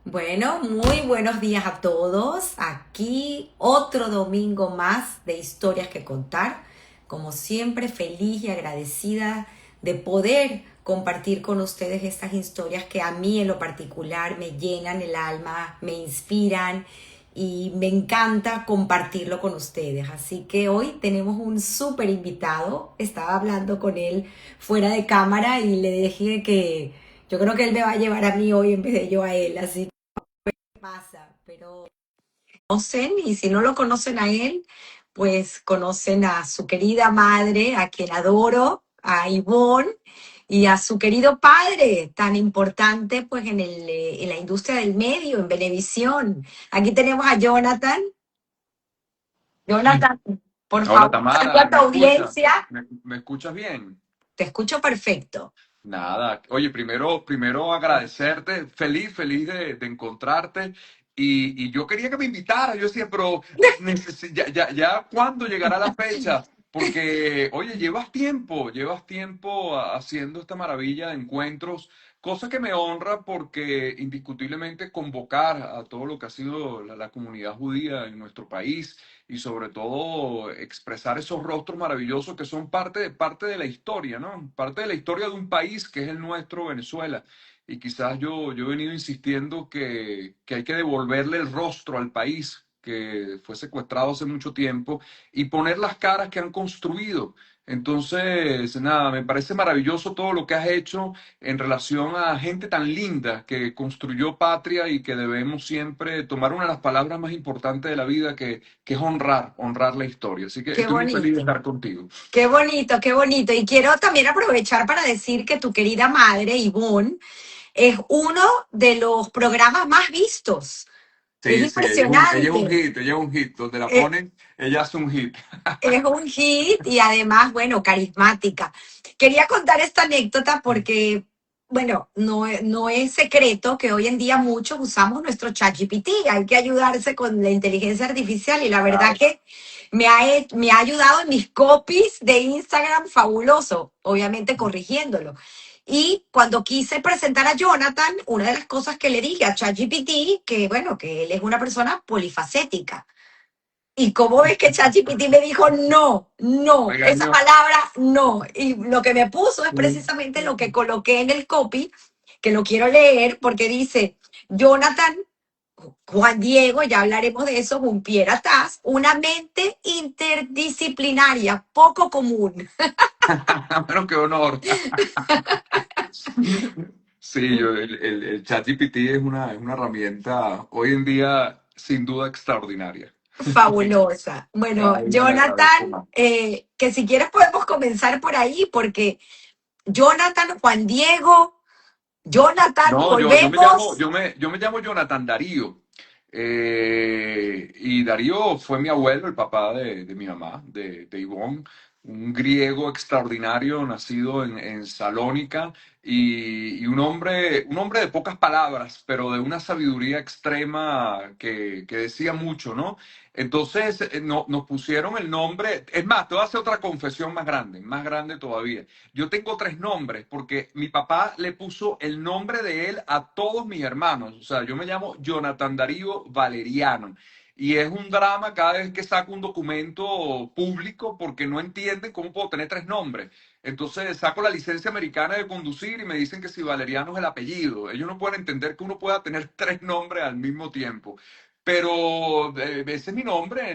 Bueno, muy buenos días a todos. Aquí otro domingo más de historias que contar. Como siempre, feliz y agradecida de poder compartir con ustedes estas historias que a mí en lo particular me llenan el alma, me inspiran y me encanta compartirlo con ustedes. Así que hoy tenemos un súper invitado. Estaba hablando con él fuera de cámara y le dije que yo creo que él me va a llevar a mí hoy en vez de yo a él. Así pasa, pero conocen y si no lo conocen a él, pues conocen a su querida madre, a quien adoro, a Ivonne, y a su querido padre, tan importante pues en la industria del medio, en Venevisión. Aquí tenemos a Jonathan. Jonathan, por Hola favor, saluda Tamara, a tu ¿me escuchas? audiencia. ¿Me escuchas bien? Te escucho perfecto. Nada, oye, primero agradecerte, feliz de encontrarte y yo quería que me invitaras, yo decía, pero ya, ¿cuándo llegará la fecha? Porque, oye, llevas tiempo haciendo esta maravilla de encuentros, cosa que me honra porque indiscutiblemente convocar a todo lo que ha sido la comunidad judía en nuestro país y sobre todo expresar esos rostros maravillosos que son parte de la historia, ¿no? Parte de la historia de un país que es el nuestro, Venezuela. Y quizás yo he venido insistiendo que hay que devolverle el rostro al país que fue secuestrado hace mucho tiempo y poner las caras que han construido. Entonces, nada, me parece maravilloso todo lo que has hecho en relación a gente tan linda que construyó patria y que debemos siempre tomar una de las palabras más importantes de la vida que es honrar la historia. Así que Qué estoy muy feliz de bonito. estar contigo. Qué bonito, qué bonito. Y quiero también aprovechar para decir que tu querida madre, Ivonne, es uno de los programas más vistos. Es Sí, impresionante. ella es un hit, donde la Eh, ponen, ella hace un hit. Es un hit y además, bueno, carismática. Quería contar esta anécdota porque, bueno, no es secreto que hoy en día muchos usamos nuestro ChatGPT. Hay que ayudarse con la inteligencia artificial y la verdad Claro. que me ha ayudado en mis copies de Instagram fabuloso, obviamente corrigiéndolo. Y cuando quise presentar a Jonathan, una de las cosas que le dije a ChatGPT, que bueno, que él es una persona polifacética. Y cómo ves que ChatGPT me dijo no, esa Regañó. palabra no. Y lo que me puso es precisamente lo que coloqué en el copy, que lo quiero leer porque dice, Jonathan, Juan Diego, ya hablaremos de eso, Jumpiera Taz, una mente interdisciplinaria, poco común. Bueno, qué honor. Sí, el ChatGPT es una herramienta hoy en día sin duda extraordinaria. Fabulosa. Bueno, Cada día le agradezco Jonathan, más. que si quieres podemos comenzar por ahí porque Jonathan, Juan Diego, Jonathan, No, volvemos. yo me llamo Jonathan Darío. Y Darío fue mi abuelo, el papá de mi mamá, de Ivonne, un griego extraordinario nacido en Salónica y un hombre de pocas palabras, pero de una sabiduría extrema que decía mucho, ¿no? Entonces nos pusieron el nombre, es más, te voy a hacer otra confesión más grande todavía. Yo tengo tres nombres porque mi papá le puso el nombre de él a todos mis hermanos. O sea, yo me llamo Jonathan Darío Valeriano. Y es un drama cada vez que saco un documento público porque no entienden cómo puedo tener tres nombres. Entonces saco la licencia americana de conducir y me dicen que si Valeriano es el apellido. Ellos no pueden entender que uno pueda tener tres nombres al mismo tiempo. Pero ese es mi nombre,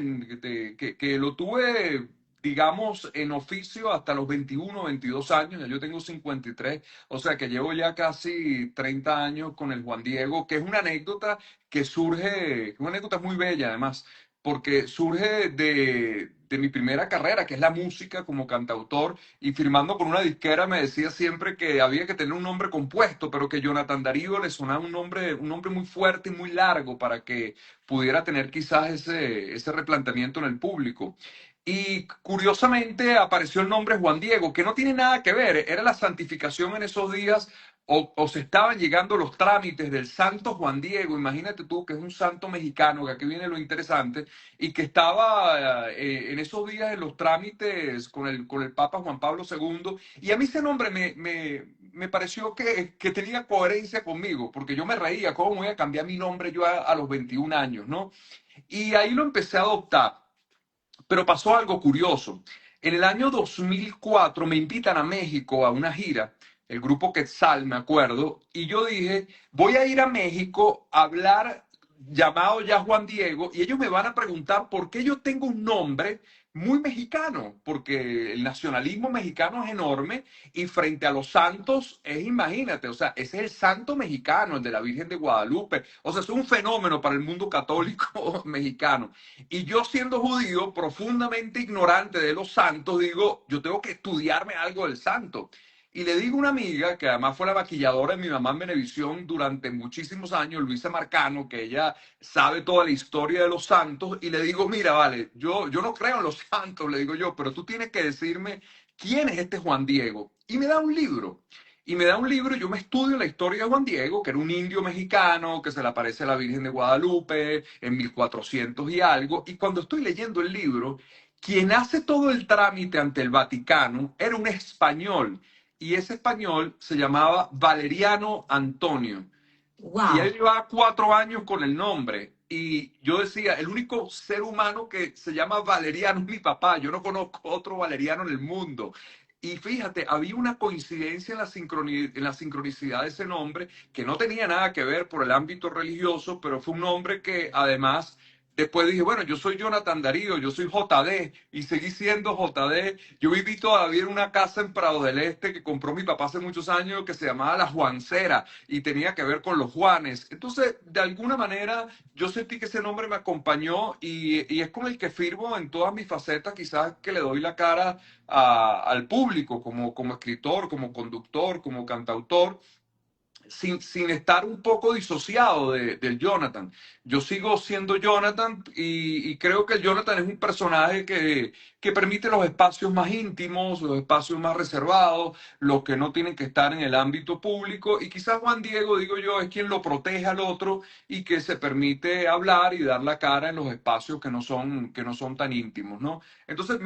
que lo tuve digamos, en oficio hasta los 21, 22 años, ya yo tengo 53, o sea que llevo ya casi 30 años con el Juan Diego, que es una anécdota que surge, una anécdota muy bella además, porque surge de mi primera carrera, que es la música como cantautor, y firmando con una disquera me decía siempre que había que tener un nombre compuesto, pero que Jonathan Darío le sonaba un nombre muy fuerte y muy largo para que pudiera tener quizás ese replanteamiento en el público. Y curiosamente apareció el nombre Juan Diego, que no tiene nada que ver, era la santificación en esos días, o se estaban llegando los trámites del santo Juan Diego, imagínate tú que es un santo mexicano, que aquí viene lo interesante, y que estaba en esos días en los trámites con con el Papa Juan Pablo II, y a mí ese nombre me pareció que tenía coherencia conmigo, porque yo me reía, ¿cómo voy a cambiar mi nombre yo a los 21 años, ¿no? Y ahí lo empecé a adoptar. Pero pasó algo curioso. En el año 2004 me invitan a México a una gira, el grupo Quetzal, me acuerdo, y yo dije, voy a ir a México a hablar llamado ya Juan Diego, y ellos me van a preguntar por qué yo tengo un nombre muy mexicano, porque el nacionalismo mexicano es enorme y frente a los santos es, imagínate, o sea, ese es el santo mexicano, el de la Virgen de Guadalupe, o sea, es un fenómeno para el mundo católico mexicano. Y yo siendo judío, profundamente ignorante de los santos, digo, yo tengo que estudiarme algo del santo. Y le digo a una amiga, que además fue la maquilladora de mi mamá en Venevisión durante muchísimos años, Luisa Marcano, que ella sabe toda la historia de los santos, y le digo, mira, vale, yo no creo en los santos, le digo yo, pero tú tienes que decirme quién es este Juan Diego. Y me da un libro. Y me da un libro y yo me estudio la historia de Juan Diego, que era un indio mexicano que se le aparece a la Virgen de Guadalupe en 1400 y algo. Y cuando estoy leyendo el libro, quien hace todo el trámite ante el Vaticano era un español. Y ese español se llamaba Valeriano Antonio. Y él Wow. llevaba 4 años con el nombre. Y yo decía, el único ser humano que se llama Valeriano es mi papá. Yo no conozco otro Valeriano en el mundo. Y fíjate, había una coincidencia en la sincronicidad de ese nombre que no tenía nada que ver por el ámbito religioso, pero fue un nombre que además después dije, bueno, yo soy Jonathan Darío, yo soy JD y seguí siendo JD. Yo viví todavía en una casa en Prado del Este que compró mi papá hace muchos años que se llamaba La Juancera y tenía que ver con los Juanes. Entonces, de alguna manera, yo sentí que ese nombre me acompañó y es con el que firmo en todas mis facetas, quizás que le doy la cara al público, como escritor, como conductor, como cantautor sin estar un poco disociado del Jonathan. Yo sigo siendo Jonathan y creo que el Jonathan es un personaje que permite los espacios más íntimos, los espacios más reservados, los que no tienen que estar en el ámbito público. Y quizás Juan Diego, digo yo, es quien lo protege al otro y que se permite hablar y dar la cara en los espacios que no son tan íntimos, ¿no? Entonces,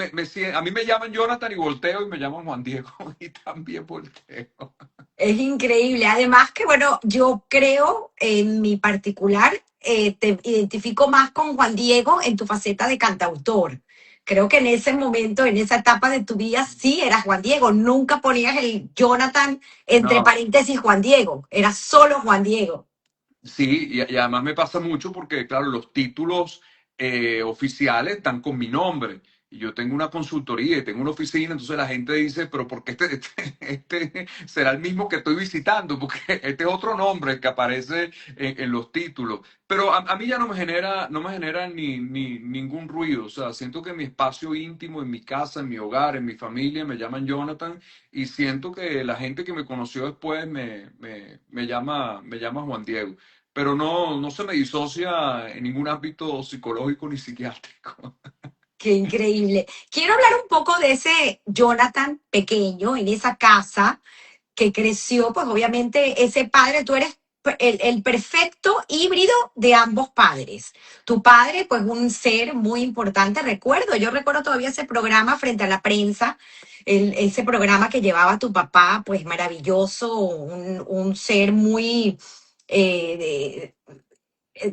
a mí me llaman Jonathan y volteo y me llaman Juan Diego y también volteo. Es increíble. Además que, bueno, yo creo en mi particular, te identifico más con Juan Diego en tu faceta de cantautor. Creo que en ese momento, en esa etapa de tu vida, sí eras Juan Diego. Nunca ponías el Jonathan entre No, paréntesis Juan Diego. Era solo Juan Diego. sí, y además me pasa mucho porque, claro, los títulos oficiales están con mi nombre. Y yo tengo una consultoría y tengo una oficina, entonces la gente dice, pero ¿por qué este será el mismo que estoy visitando? Porque este es otro nombre que aparece en los títulos. Pero a mí ya no me genera ni ningún ruido. O sea, siento que mi espacio íntimo, en mi casa, en mi hogar, en mi familia, me llaman Jonathan y siento que la gente que me conoció después me llama Juan Diego, pero no se me disocia en ningún ámbito psicológico ni psiquiátrico. Qué increíble. Quiero hablar un poco de ese Jonathan pequeño en esa casa que creció, pues obviamente ese padre, tú eres el perfecto híbrido de ambos padres. Tu padre, pues un ser muy importante, yo recuerdo todavía ese programa frente a la prensa, ese programa que llevaba tu papá, pues maravilloso, un ser muy... eh,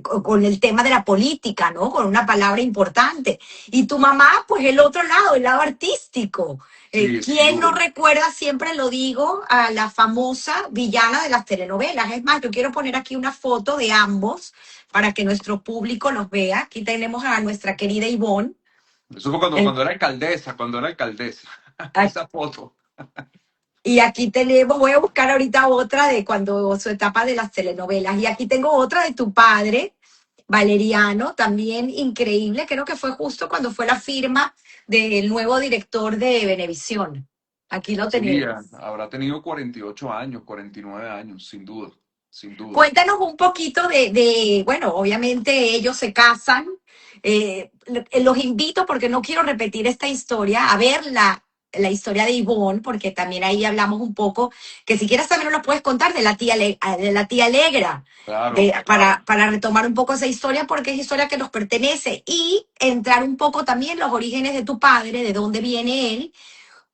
con el tema de la política, ¿no? Con una palabra importante. Y tu mamá, pues el otro lado, el lado artístico. Sí, sin ¿Quién no duda. recuerda, siempre lo digo, a la famosa villana de las telenovelas? Es más, yo quiero poner aquí una foto de ambos para que nuestro público los vea. Aquí tenemos a nuestra querida Ivonne. Eso fue cuando era alcaldesa, esa foto. Y aquí tenemos, voy a buscar ahorita otra de cuando su etapa de las telenovelas. Y aquí tengo otra de tu padre, Valeriano, también increíble. Creo que fue justo cuando fue la firma del nuevo director de Venevisión. Aquí lo Sí, tenemos. habrá tenido 48 años, 49 años, sin duda, sin duda. Cuéntanos un poquito bueno, obviamente ellos se casan. Los invito, porque no quiero repetir esta historia, a ver la historia de Ivonne, porque también ahí hablamos un poco, que si quieres también nos lo puedes contar de la tía Alegra, Claro, claro. para retomar un poco esa historia, porque es historia que nos pertenece, y entrar un poco también en los orígenes de tu padre, de dónde viene él,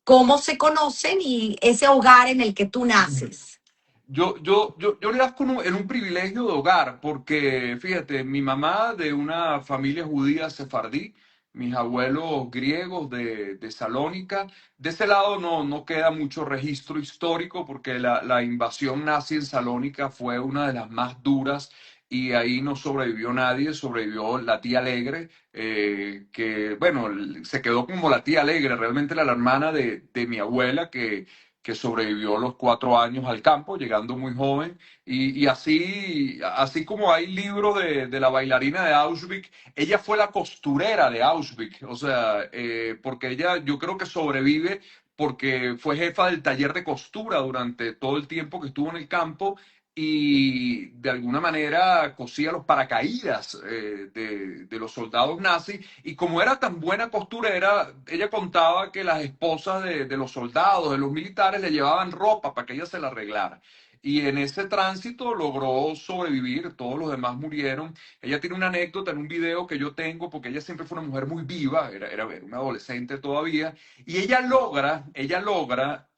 cómo se conocen y ese hogar en el que tú naces. Yo le das en un privilegio de hogar, porque fíjate, mi mamá de una familia judía sefardí, mis abuelos griegos de Salónica, de ese lado no queda mucho registro histórico, porque la invasión nazi en Salónica fue una de las más duras y ahí no sobrevivió nadie, sobrevivió la tía Alegre, que bueno, se quedó como la tía Alegre, realmente era la hermana de mi abuela que sobrevivió los 4 años al campo, llegando muy joven. Y así como hay libros de la bailarina de Auschwitz, ella fue la costurera de Auschwitz. O sea, porque ella yo creo que sobrevive porque fue jefa del taller de costura durante todo el tiempo que estuvo en el campo y de alguna manera cosía los paracaídas de los soldados nazis. Y como era tan buena costurera, ella contaba que las esposas de los soldados, de los militares, le llevaban ropa para que ella se la arreglara. Y en ese tránsito logró sobrevivir, todos los demás murieron. Ella tiene una anécdota en un video que yo tengo, porque ella siempre fue una mujer muy viva, era una adolescente todavía, y ella logra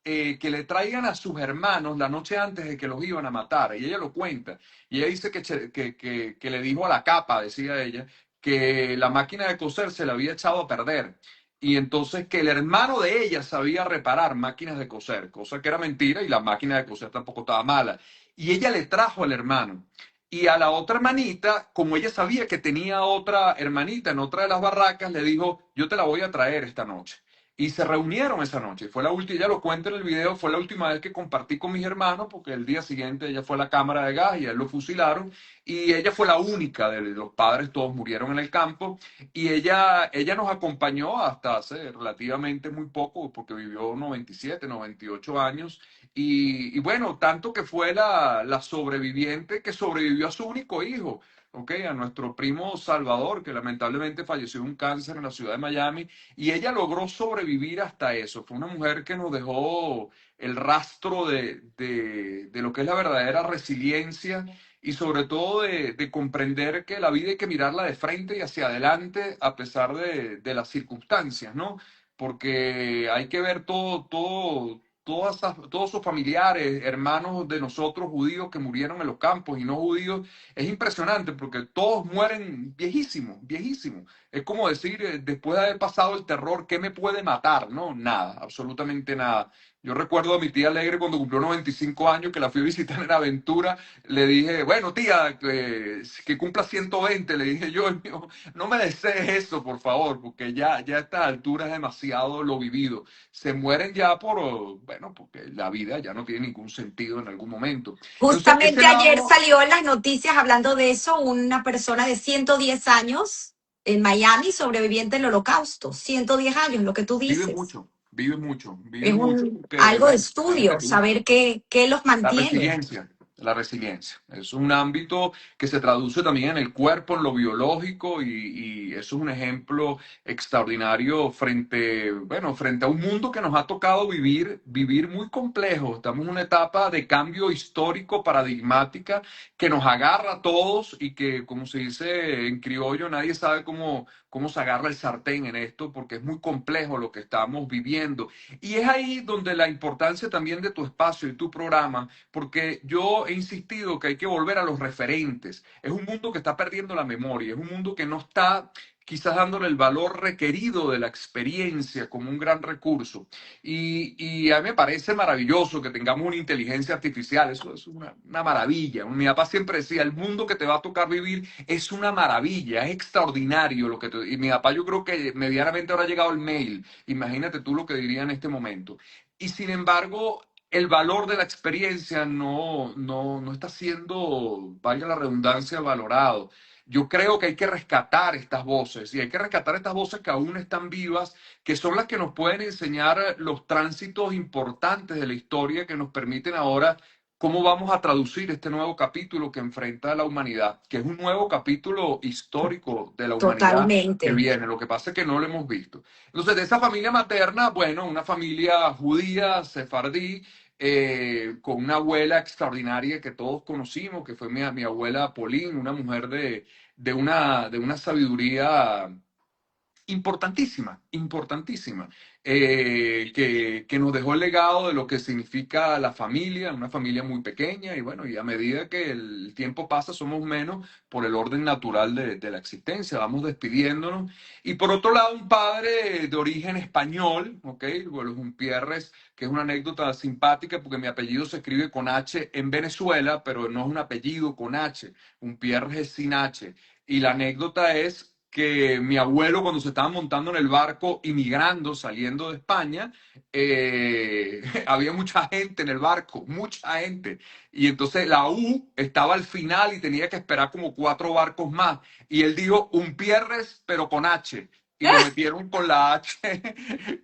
que le traigan a sus hermanos la noche antes de que los iban a matar, y ella lo cuenta. Y ella dice que le dijo a la capa, decía ella, que la máquina de coser se le había echado a perder. Y entonces que el hermano de ella sabía reparar máquinas de coser, cosa que era mentira y la máquina de coser tampoco estaba mala. Y ella le trajo al hermano. Y a la otra hermanita, como ella sabía que tenía otra hermanita en otra de las barracas, le dijo, yo te la voy a traer esta noche. Y se reunieron esa noche. Fue la última, ella lo cuenta en el video, fue la última vez que compartí con mis hermanos, porque el día siguiente ella fue a la cámara de gas y a él lo fusilaron. Y ella fue la única de los padres, todos murieron en el campo. Y ella nos acompañó hasta hace relativamente muy poco, porque vivió 97, 98 años. Y bueno, tanto que fue la sobreviviente que sobrevivió a su único hijo, ¿ok? A nuestro primo Salvador, que lamentablemente falleció de un cáncer en la ciudad de Miami. Y ella logró sobrevivir hasta eso. Fue una mujer que nos dejó el rastro de lo que es la verdadera resiliencia y sobre todo de comprender que la vida hay que mirarla de frente y hacia adelante a pesar de las circunstancias, ¿no? Porque hay que ver todos sus familiares, hermanos de nosotros judíos que murieron en los campos y no judíos. Es impresionante porque todos mueren viejísimos, viejísimos. Es como decir, después de haber pasado el terror, ¿qué me puede matar? No, nada, absolutamente nada. Yo recuerdo a mi tía Alegre cuando cumplió 95 años, que la fui a visitar en Aventura. Le dije, bueno, tía, que cumpla 120. Le dije yo, no, no me desees eso, por favor, porque ya a esta altura es demasiado lo vivido. Se mueren ya bueno, porque la vida ya no tiene ningún sentido en algún momento. Entonces, ese Justamente ayer lado, salió en las noticias hablando de eso una persona de 110 años en Miami, sobreviviente del Holocausto. 110 años, lo que tú vive dices. mucho, vive mucho, vive Es mucho, un porque, algo de bueno, imagínate estudio, tú. saber qué los La mantiene. resiliencia, la resiliencia. Es un ámbito que se traduce también en el cuerpo, en lo biológico, y eso es un ejemplo extraordinario frente a un mundo que nos ha tocado vivir muy complejo. Estamos en una etapa de cambio histórico, paradigmática, que nos agarra a todos y que, como se dice en criollo, nadie sabe cómo se agarra el sartén en esto, porque es muy complejo lo que estamos viviendo. Y es ahí donde la importancia también de tu espacio y tu programa, porque yo he insistido que hay que volver a los referentes. Es un mundo que está perdiendo la memoria, es un mundo que no está quizás dándole el valor requerido de la experiencia como un gran recurso. Y a mí me parece maravilloso que tengamos una inteligencia artificial, eso es una maravilla. Mi papá siempre decía, el mundo que te va a tocar vivir es una maravilla, es extraordinario lo que te... Y mi papá yo creo que medianamente habrá llegado el mail, imagínate tú lo que diría en este momento. Y sin embargo, el valor de la experiencia no está siendo, valga la redundancia, valorado. Yo creo que hay que rescatar estas voces y hay que rescatar estas voces que aún están vivas, que son las que nos pueden enseñar los tránsitos importantes de la historia que nos permiten ahora cómo vamos a traducir este nuevo capítulo que enfrenta a la humanidad, que es un nuevo capítulo histórico de la humanidad que Totalmente. viene. Lo que pasa es que no lo hemos visto. Entonces, de esa familia materna, bueno, una familia judía, sefardí, con una abuela extraordinaria que todos conocimos, que fue mi abuela Pauline, una mujer de una sabiduría importantísima, importantísima, que nos dejó el legado de lo que significa la familia, una familia muy pequeña, y bueno, y a medida que el tiempo pasa somos menos por el orden natural de la existencia, vamos despidiéndonos. Y por otro lado, un padre de origen español, ¿ok? Bueno, Jumpierres, que es una anécdota simpática porque mi apellido se escribe con H en Venezuela, pero no es un apellido con H, Jumpierres es sin H. Y la anécdota es que mi abuelo, cuando se estaba montando en el barco, inmigrando, saliendo de España, había mucha gente en el barco, mucha gente. Y entonces la U estaba al final y tenía que esperar como 4 barcos más. Y él dijo, un Pierres, pero con H. Y lo metieron con la H,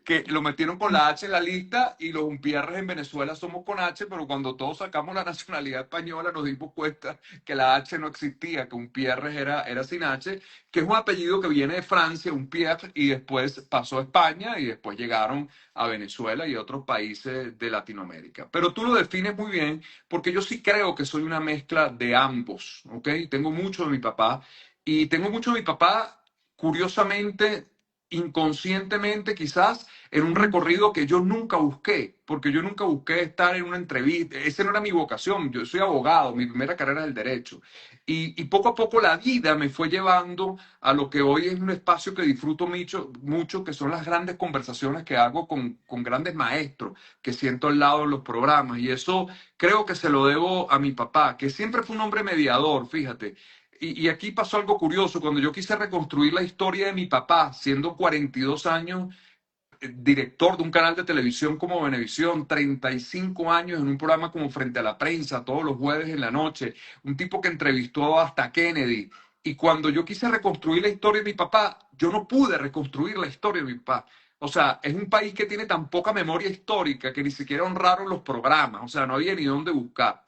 que lo metieron con la H en la lista, y los Umpierres en Venezuela somos con H, pero cuando todos sacamos la nacionalidad española nos dimos cuenta que la H no existía, que Umpierres era sin H, que es un apellido que viene de Francia, un Pierre, y después pasó a España y después llegaron a Venezuela y otros países de Latinoamérica. Pero tú lo defines muy bien porque yo sí creo que soy una mezcla de ambos, ¿ok? Tengo mucho de mi papá y tengo mucho de mi papá, curiosamente, inconscientemente quizás, en un recorrido que yo nunca busqué, porque yo nunca busqué estar en una entrevista, esa no era mi vocación, yo soy abogado, mi primera carrera es el derecho. Y poco a poco la vida me fue llevando a lo que hoy es un espacio que disfruto mucho, mucho, que son las grandes conversaciones que hago con grandes maestros que siento al lado de los programas. Y eso creo que se lo debo a mi papá, que siempre fue un hombre mediador, fíjate. Y aquí pasó algo curioso, cuando yo quise reconstruir la historia de mi papá, siendo 42 años director de un canal de televisión como Venevisión, 35 años en un programa como Frente a la Prensa, todos los jueves en la noche, un tipo que entrevistó hasta Kennedy. Y cuando yo quise reconstruir la historia de mi papá, yo no pude reconstruir la historia de mi papá. O sea, es un país que tiene tan poca memoria histórica que ni siquiera honraron los programas, o sea, no había ni dónde buscar.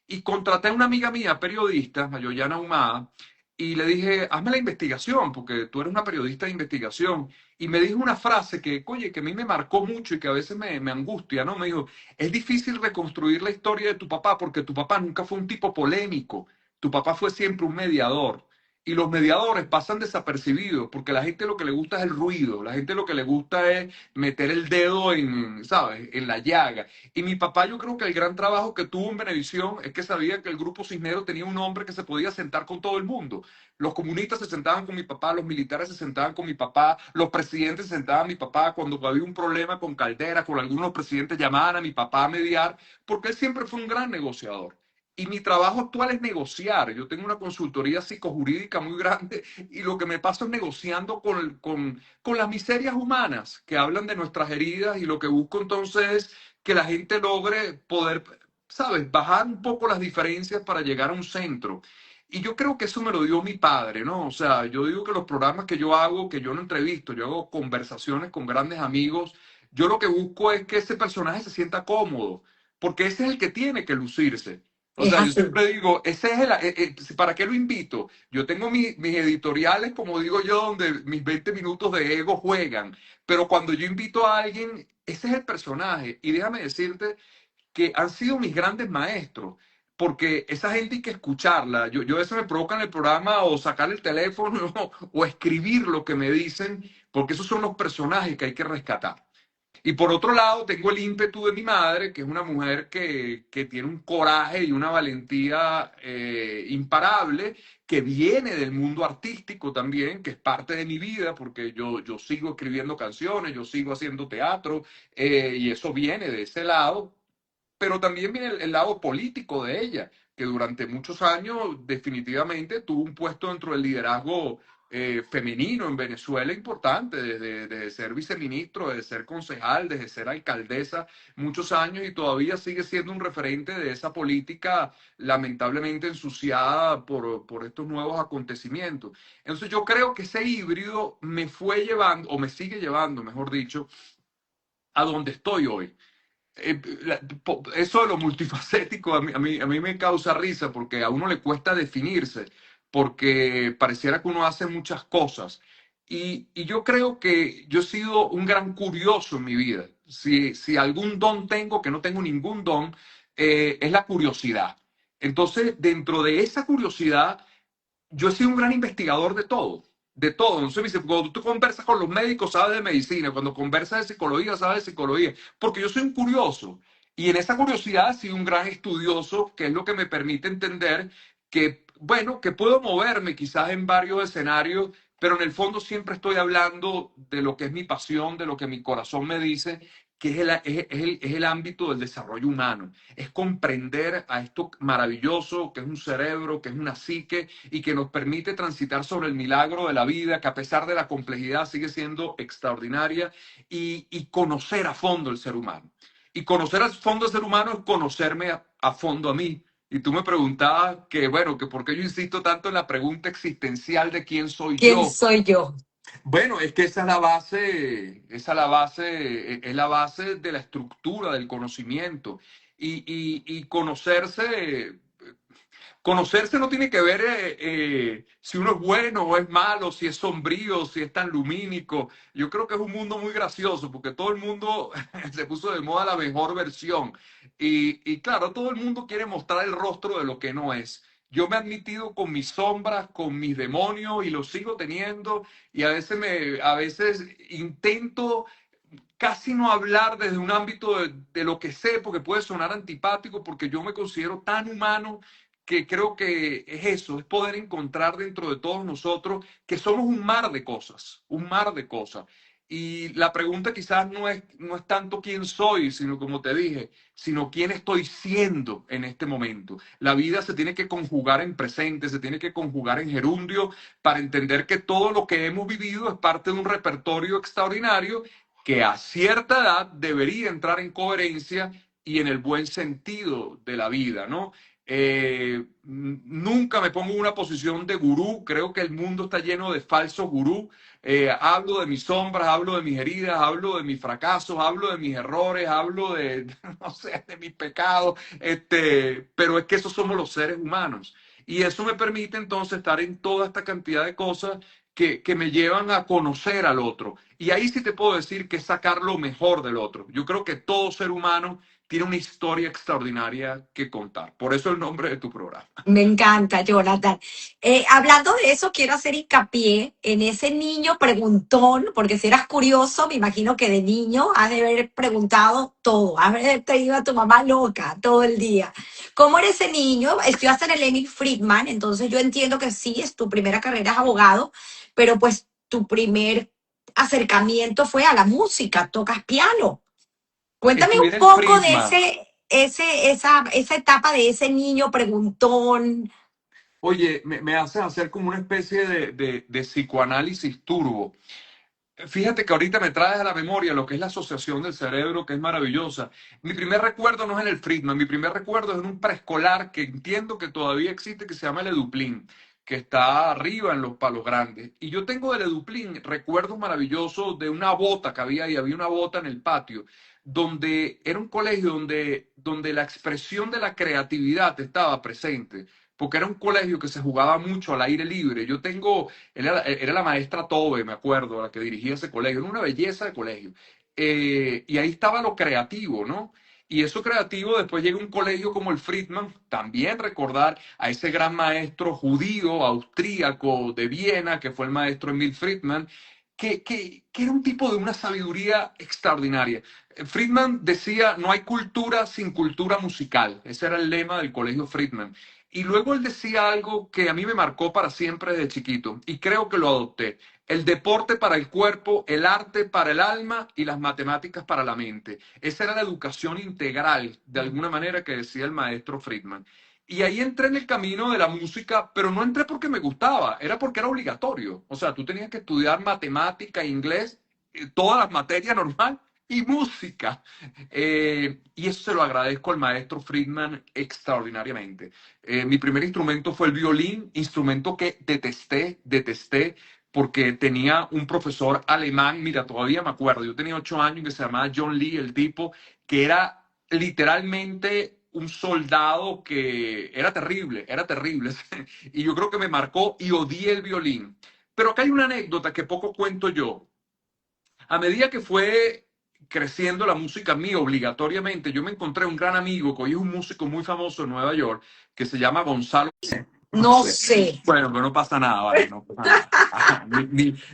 Y contraté a una amiga mía, periodista, Mayoyana Humada, y le dije, hazme la investigación, porque tú eres una periodista de investigación. Y me dijo una frase que, oye, que a mí me marcó mucho y que a veces me angustia, ¿no? Me dijo, es difícil reconstruir la historia de tu papá porque tu papá nunca fue un tipo polémico, tu papá fue siempre un mediador. Y los mediadores pasan desapercibidos porque la gente lo que le gusta es el ruido, la gente lo que le gusta es meter el dedo en, ¿sabes?, en la llaga. Y mi papá, yo creo que el gran trabajo que tuvo en Venevisión es que sabía que el Grupo Cisnero tenía un hombre que se podía sentar con todo el mundo. Los comunistas se sentaban con mi papá, los militares se sentaban con mi papá, los presidentes se sentaban con mi papá. Cuando había un problema con Caldera, con algunos presidentes llamaban a mi papá a mediar, porque él siempre fue un gran negociador. Y mi trabajo actual es negociar. Yo tengo una consultoría psicojurídica muy grande y lo que me paso es negociando con las miserias humanas que hablan de nuestras heridas, y lo que busco entonces es que la gente logre poder, ¿sabes?, bajar un poco las diferencias para llegar a un centro. Y yo creo que eso me lo dio mi padre, ¿no? O sea, yo digo que los programas que yo hago, que yo no entrevisto, yo hago conversaciones con grandes amigos, yo lo que busco es que ese personaje se sienta cómodo, porque ese es el que tiene que lucirse. O Es sea, yo así. siempre digo, ese es ¿para qué lo invito? Yo tengo mis editoriales, como digo yo, donde mis 20 minutos de ego juegan, pero cuando yo invito a alguien, ese es el personaje. Y déjame decirte que han sido mis grandes maestros, porque esa gente hay que escucharla. Yo a veces me provoca en el programa o sacar el teléfono o escribir lo que me dicen, porque esos son los personajes que hay que rescatar. Y por otro lado, tengo el ímpetu de mi madre, que es una mujer que tiene un coraje y una valentía imparable, que viene del mundo artístico también, que es parte de mi vida, porque yo sigo escribiendo canciones, yo sigo haciendo teatro, y eso viene de ese lado, pero también viene el lado político de ella, que durante muchos años definitivamente tuvo un puesto dentro del liderazgo femenino en Venezuela importante, desde ser viceministro, desde ser concejal, desde ser alcaldesa muchos años, y todavía sigue siendo un referente de esa política lamentablemente ensuciada por estos nuevos acontecimientos. Entonces yo creo que ese híbrido me fue llevando, o me sigue llevando, mejor dicho, a donde estoy hoy. Eso de lo multifacético a mí me causa risa porque a uno le cuesta definirse, porque pareciera que uno hace muchas cosas. Y yo creo que yo he sido un gran curioso en mi vida. Si algún don tengo, que no tengo ningún don, es la curiosidad. Entonces, dentro de esa curiosidad, yo he sido un gran investigador de todo. de todo. Entonces me dice, cuando tú conversas con los médicos, sabes de medicina, cuando conversas de psicología, sabes de psicología, porque yo soy un curioso. Y en esa curiosidad he sido un gran estudioso, que es lo que me permite entender que, bueno, que puedo moverme quizás en varios escenarios, pero en el fondo siempre estoy hablando de lo que es mi pasión, de lo que mi corazón me dice, que es el ámbito del desarrollo humano. Es comprender a esto maravilloso que es un cerebro, que es una psique y que nos permite transitar sobre el milagro de la vida, que a pesar de la complejidad sigue siendo extraordinaria, y conocer a fondo el ser humano. Y conocer a fondo el ser humano es conocerme a fondo a mí. Y tú me preguntabas que, bueno, que por qué yo insisto tanto en la pregunta existencial de quién soy ¿Quién yo. soy yo? Bueno, es que esa es la base, esa es la base, es la base de la estructura del conocimiento. Y conocerse, conocerse no tiene que ver si uno es bueno o es malo, si es sombrío, si es tan lumínico. Yo creo que es un mundo muy gracioso porque todo el mundo se puso de moda la mejor versión. Y claro, todo el mundo quiere mostrar el rostro de lo que no es. Yo me he admitido con mis sombras, con mis demonios y los sigo teniendo y a veces intento casi no hablar desde un ámbito de lo que sé, porque puede sonar antipático, porque yo me considero tan humano que creo que es eso, es poder encontrar dentro de todos nosotros que somos un mar de cosas, un mar de cosas. Y la pregunta quizás no es tanto quién soy, sino como te dije, sino quién estoy siendo en este momento. La vida se tiene que conjugar en presente, se tiene que conjugar en gerundio para entender que todo lo que hemos vivido es parte de un repertorio extraordinario que a cierta edad debería entrar en coherencia y en el buen sentido de la vida, ¿no? Nunca me pongo en una posición de gurú, creo que el mundo está lleno de falsos gurú. Hablo de mis sombras, hablo de mis heridas, hablo de mis fracasos, hablo de mis errores, hablo de, no sé, de mis pecados, pero es que esos somos los seres humanos. Y eso me permite entonces estar en toda esta cantidad de cosas que me llevan a conocer al otro. Y ahí sí te puedo decir que es sacar lo mejor del otro. Yo creo que todo ser humano tiene una historia extraordinaria que contar. Por eso el nombre de tu programa. Me encanta, Jonathan. Hablando de eso, quiero hacer hincapié en ese niño preguntón, porque si eras curioso, me imagino que de niño has de haber preguntado todo, has de haber tenido a tu mamá loca todo el día. ¿Cómo era ese niño? Estudiaste en el Emil Friedman, entonces yo entiendo que sí, es tu primera carrera es abogado, pero pues tu primer acercamiento fue a la música, tocas piano. Cuéntame Estudié un en el poco de Friedman. esa etapa de ese niño preguntón. Oye, me haces hacer como una especie de psicoanálisis turbo. Fíjate que ahorita me traes a la memoria lo que es la asociación del cerebro, que es maravillosa. Mi primer recuerdo no es en el Friedman, mi primer recuerdo es en un preescolar que entiendo que todavía existe, que se llama el Eduplín, que está arriba en los Palos Grandes. Y yo tengo del Eduplín recuerdos maravillosos de una bota que había ahí, había una bota en el patio, donde era un colegio donde la expresión de la creatividad estaba presente. Porque era un colegio que se jugaba mucho al aire libre. Era la maestra Tobe, me acuerdo, la que dirigía ese colegio. Era una belleza de colegio. Y ahí estaba lo creativo, ¿no? Y eso creativo, después llega un colegio como el Friedman, también recordar a ese gran maestro judío, austríaco de Viena, que fue el maestro Emil Friedman, que era un tipo de una sabiduría extraordinaria. Friedman decía, no hay cultura sin cultura musical. Ese era el lema del colegio Friedman. Y luego él decía algo que a mí me marcó para siempre desde chiquito y creo que lo adopté. El deporte para el cuerpo, el arte para el alma y las matemáticas para la mente. Esa era la educación integral, de alguna manera, que decía el maestro Friedman. Y ahí entré en el camino de la música, pero no entré porque me gustaba, era porque era obligatorio. O sea, tú tenías que estudiar matemática, inglés, todas las materias normal y música. Y eso se lo agradezco al maestro Friedman extraordinariamente. Mi primer instrumento fue el violín, instrumento que detesté, porque tenía un profesor alemán, mira, todavía me acuerdo, yo tenía 8 años, que se llamaba John Lee, el tipo, que era literalmente un soldado que era terrible, era terrible. Y yo creo que me marcó y odié el violín. Pero acá hay una anécdota que poco cuento yo. A medida que fue creciendo la música mía obligatoriamente, yo me encontré un gran amigo que hoy es un músico muy famoso en Nueva York, que se llama Gonzalo. No No sé. sé. Bueno, pero no pasa nada, vale, no pasa nada. Ajá,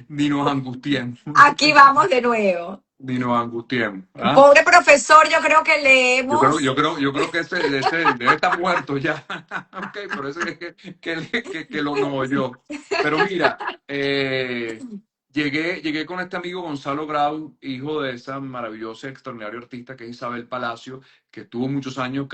ni nos angustiemos. Aquí vamos de nuevo. Ni nos angustiemos. ¿Ah? Pobre profesor, yo creo que Yo creo, leemos. yo creo, yo creo que ese debe estar muerto ya. Ok, por eso es que lo no yo. Pero mira, llegué con este amigo Gonzalo Grau, hijo de esa maravillosa y extraordinaria artista que es Isabel Palacio, que estuvo muchos años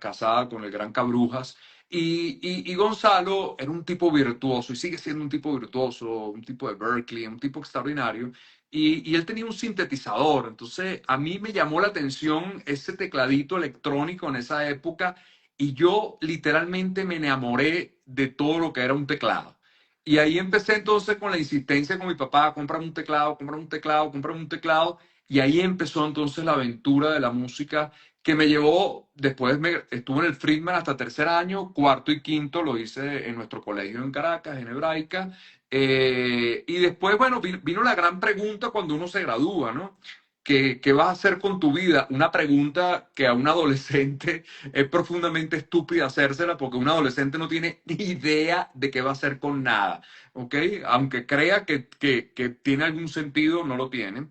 casada con el gran Cabrujas. Y Gonzalo era un tipo virtuoso y sigue siendo un tipo virtuoso, un tipo de Berkeley, un tipo extraordinario. Y él tenía un sintetizador, entonces a mí me llamó la atención ese tecladito electrónico en esa época y yo literalmente me enamoré de todo lo que era un teclado. Y ahí empecé entonces con la insistencia con mi papá, cómprame un teclado, cómprame un teclado, cómprame un teclado. Y ahí empezó entonces la aventura de la música que me llevó, estuve en el Friedman hasta tercer año, cuarto y quinto lo hice en nuestro colegio en Caracas, en Hebraica. Y después, bueno, vino la gran pregunta cuando uno se gradúa, ¿no? ¿Qué vas a hacer con tu vida? Una pregunta que a un adolescente es profundamente estúpida hacérsela porque un adolescente no tiene ni idea de qué va a hacer con nada, ¿ok? Aunque crea que tiene algún sentido, no lo tiene.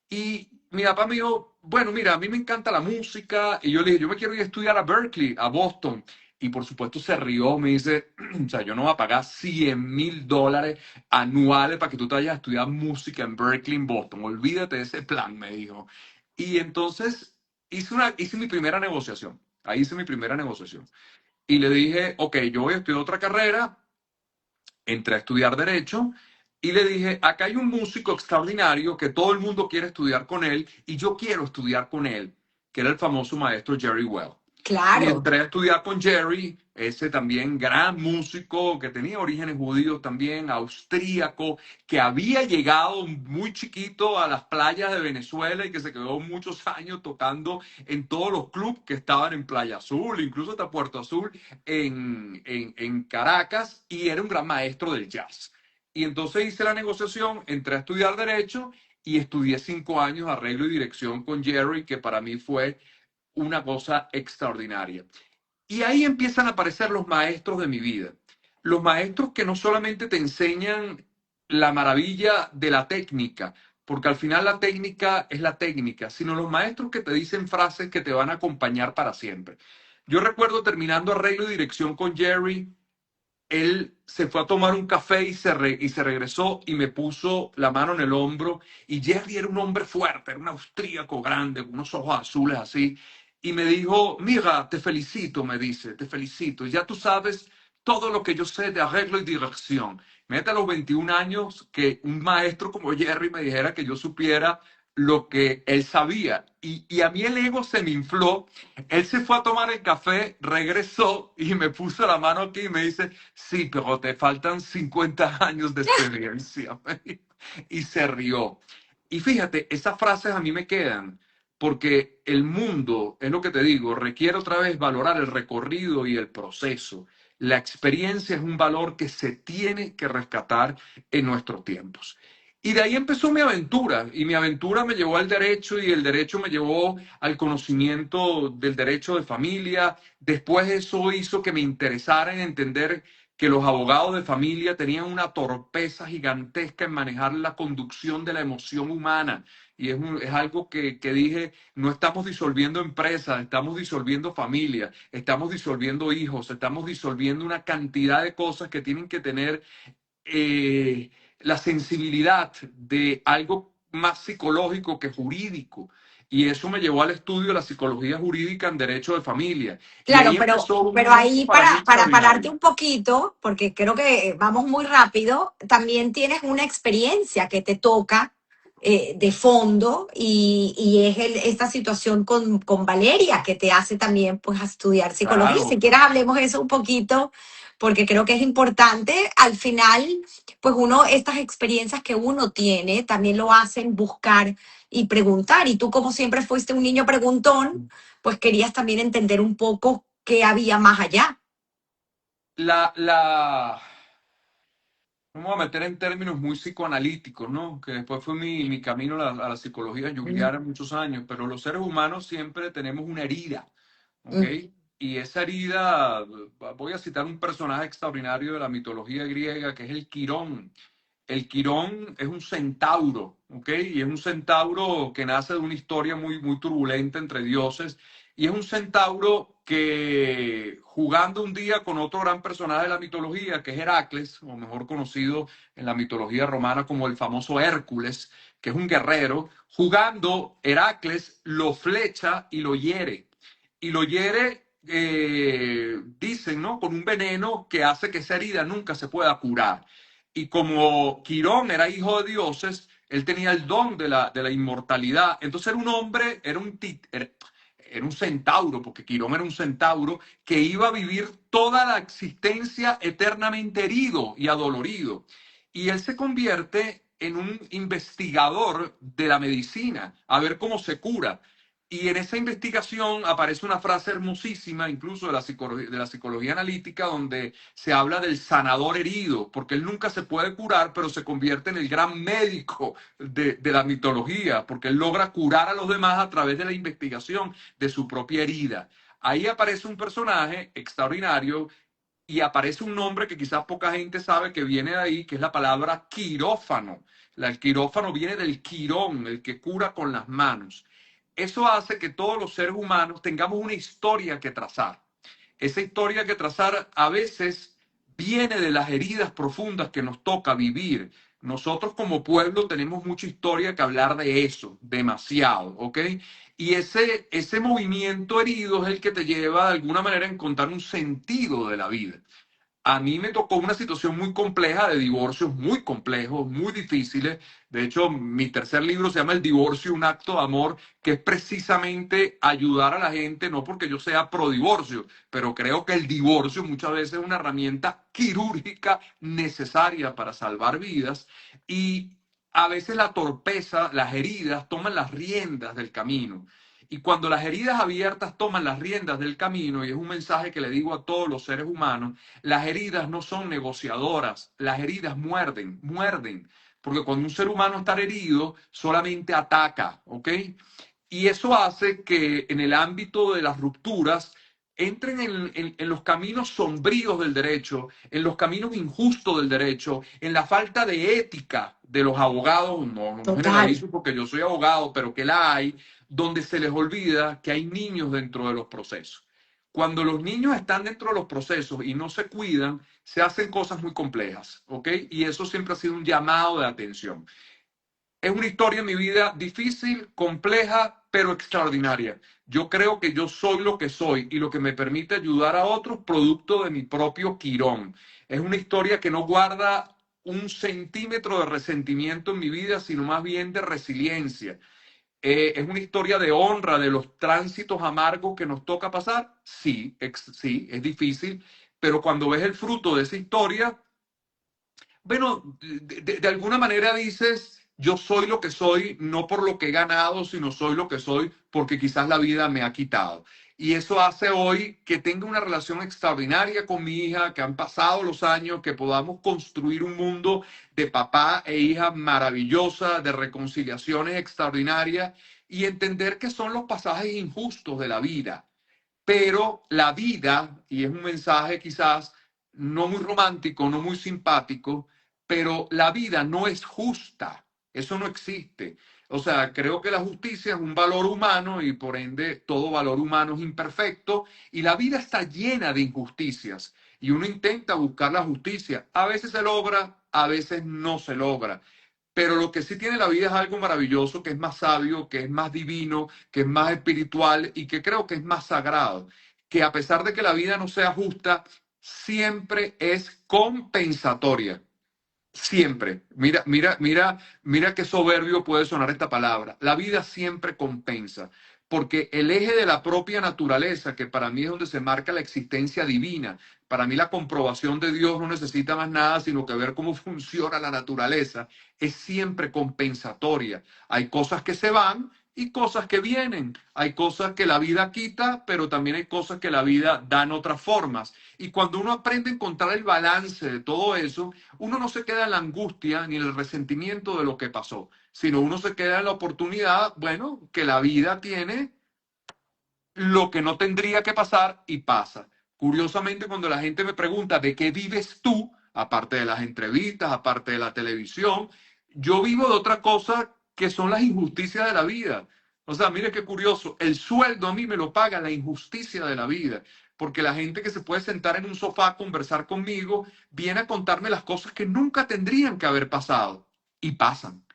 Y mi papá me dijo, bueno, mira, a mí me encanta la música. Y yo le dije, yo me quiero ir a estudiar a Berkeley, a Boston. Y por supuesto se rió, me dice, o sea, yo no voy a pagar $100,000 anuales para que tú te vayas a estudiar música en Berkeley, en Boston. Olvídate de ese plan, me dijo. Y entonces hice mi primera negociación. Ahí hice mi primera negociación. Y le dije, ok, yo voy a estudiar otra carrera, entré a estudiar Derecho y le dije, acá hay un músico extraordinario que todo el mundo quiere estudiar con él y yo quiero estudiar con él, que era el famoso maestro Jerry Well. Y Claro. entré a estudiar con Jerry, ese también gran músico que tenía orígenes judíos también, austríaco, que había llegado muy chiquito a las playas de Venezuela y que se quedó muchos años tocando en todos los clubes que estaban en Playa Azul, incluso hasta Puerto Azul, en Caracas, y era un gran maestro del jazz. Y entonces hice la negociación, entré a estudiar Derecho y estudié 5 años arreglo y dirección con Jerry, que para mí fue una cosa extraordinaria. Y ahí empiezan a aparecer los maestros de mi vida. Los maestros que no solamente te enseñan la maravilla de la técnica, porque al final la técnica es la técnica, sino los maestros que te dicen frases que te van a acompañar para siempre. Yo recuerdo terminando arreglo y dirección con Jerry, él se fue a tomar un café y se regresó y me puso la mano en el hombro. Y Jerry era un hombre fuerte, era un austríaco grande, con unos ojos azules así. Y me dijo, mira, te felicito, me dice, te felicito. Ya tú sabes todo lo que yo sé de arreglo y dirección. Mete a los 21 años que un maestro como Jerry me dijera que yo supiera lo que él sabía. Y a mí el ego se me infló. Él se fue a tomar el café, regresó y me puso la mano aquí y me dice, sí, pero te faltan 50 años de experiencia. Y se rió. Y fíjate, esas frases a mí me quedan porque el mundo, es lo que te digo, requiere otra vez valorar el recorrido y el proceso. La experiencia es un valor que se tiene que rescatar en nuestros tiempos. Y de ahí empezó mi aventura, y mi aventura me llevó al derecho, y el derecho me llevó al conocimiento del derecho de familia. Después eso hizo que me interesara en entender que los abogados de familia tenían una torpeza gigantesca en manejar la conducción de la emoción humana. Y es algo que dije, no estamos disolviendo empresas, estamos disolviendo familias, estamos disolviendo hijos, estamos disolviendo una cantidad de cosas que tienen que tener la sensibilidad de algo más psicológico que jurídico. Y eso me llevó al estudio de la psicología jurídica en derecho de familia. Y Claro, ahí empezó un pero mundo ahí para mí para pararte extraordinario. un poquito, porque creo que vamos muy rápido, también tienes una experiencia que te toca de fondo y es esta situación con Valeria que te hace también pues a estudiar psicología. Si Claro, quieres hablemos de eso un poquito, porque creo que es importante. Al final, pues uno, estas experiencias que uno tiene también lo hacen buscar y preguntar. Y tú como siempre fuiste un niño preguntón, pues querías también entender un poco qué había más allá. la, vamos a meter en términos muy psicoanalíticos, ¿no? Que después fue mi camino a la psicología Mm, junguiana muchos años, pero los seres humanos siempre tenemos una herida, ¿ok? mm, y esa herida, voy a citar un personaje extraordinario de la mitología griega, que es el Quirón. El Quirón es un centauro, ¿ok? Y es un centauro que nace de una historia muy, muy turbulenta entre dioses. Y es un centauro que, jugando un día con otro gran personaje de la mitología, que es Heracles, o mejor conocido en la mitología romana como el famoso Hércules, que es un guerrero, jugando, Heracles lo flecha y lo hiere. Y lo hiere, dicen, ¿no? Con un veneno que hace que esa herida nunca se pueda curar. Y como Quirón era hijo de dioses, él tenía el don de la inmortalidad. Entonces era un hombre, era un centauro, porque Quirón era un centauro que iba a vivir toda la existencia eternamente herido y adolorido. Y él se convierte en un investigador de la medicina, a ver cómo se cura. Y en esa investigación aparece una frase hermosísima, incluso de la psicología analítica, donde se habla del sanador herido, porque él nunca se puede curar, pero se convierte en el gran médico de la mitología, porque él logra curar a los demás a través de la investigación de su propia herida. Ahí aparece un personaje extraordinario y aparece un nombre que quizás poca gente sabe que viene de ahí, que es la palabra quirófano. El quirófano viene del quirón, el que cura con las manos. Eso hace que todos los seres humanos tengamos una historia que trazar. Esa historia que trazar a veces viene de las heridas profundas que nos toca vivir. Nosotros como pueblo tenemos mucha historia que hablar de eso, demasiado, ¿ok? Y ese movimiento herido es el que te lleva de alguna manera a encontrar un sentido de la vida. A mí me tocó una situación muy compleja de divorcios muy complejos, muy difíciles. De hecho, mi tercer libro se llama El divorcio, un acto de amor, que es precisamente ayudar a la gente, no porque yo sea pro divorcio, pero creo que el divorcio muchas veces es una herramienta quirúrgica necesaria para salvar vidas y a veces la torpeza, las heridas toman las riendas del camino. Y cuando las heridas abiertas toman las riendas del camino, y es un mensaje que le digo a todos los seres humanos, las heridas no son negociadoras, las heridas muerden, muerden. Porque cuando un ser humano está herido, solamente ataca, ¿ok? Y eso hace que en el ámbito de las rupturas entren en los caminos sombríos del derecho, en los caminos injustos del derecho, en la falta de ética de los abogados, no Total. generalizo porque yo soy abogado, pero que la hay, donde se les olvida que hay niños dentro de los procesos. Cuando los niños están dentro de los procesos y no se cuidan, se hacen cosas muy complejas, ¿ok? Y eso siempre ha sido un llamado de atención. Es una historia en mi vida difícil, compleja, pero extraordinaria. Yo creo que yo soy lo que soy y lo que me permite ayudar a otros producto de mi propio quirón. Es una historia que no guarda un centímetro de resentimiento en mi vida, sino más bien de resiliencia. ¿Es una historia de honra de los tránsitos amargos que nos toca pasar? Sí, sí, es difícil, pero cuando ves el fruto de esa historia, bueno, de alguna manera dices, yo soy lo que soy, no por lo que he ganado, sino soy lo que soy porque quizás la vida me ha quitado. Y eso hace hoy que tenga una relación extraordinaria con mi hija, que han pasado los años, que podamos construir un mundo de papá e hija maravillosa, de reconciliaciones extraordinarias y entender que son los pasajes injustos de la vida, pero la vida, y es un mensaje quizás no muy romántico, no muy simpático, pero la vida no es justa, eso no existe. O sea, creo que la justicia es un valor humano y por ende todo valor humano es imperfecto y la vida está llena de injusticias y uno intenta buscar la justicia. A veces se logra, a veces no se logra. Pero lo que sí tiene la vida es algo maravilloso, que es más sabio, que es más divino, que es más espiritual y que creo que es más sagrado. Que a pesar de que la vida no sea justa, siempre es compensatoria. Siempre. Mira qué soberbio puede sonar esta palabra. La vida siempre compensa, porque el eje de la propia naturaleza, que para mí es donde se marca la existencia divina, para mí la comprobación de Dios no necesita más nada sino que ver cómo funciona la naturaleza, es siempre compensatoria. Hay cosas que se van y cosas que vienen. Hay cosas que la vida quita, pero también hay cosas que la vida da en otras formas. Y cuando uno aprende a encontrar el balance de todo eso, uno no se queda en la angustia ni en el resentimiento de lo que pasó, sino uno se queda en la oportunidad, bueno, que la vida tiene lo que no tendría que pasar y pasa. Curiosamente, cuando la gente me pregunta de qué vives tú, aparte de las entrevistas, aparte de la televisión, yo vivo de otra cosa que son las injusticias de la vida. O sea, mire qué curioso, el sueldo a mí me lo paga la injusticia de la vida, porque la gente que se puede sentar en un sofá a conversar conmigo viene a contarme las cosas que nunca tendrían que haber pasado y pasan.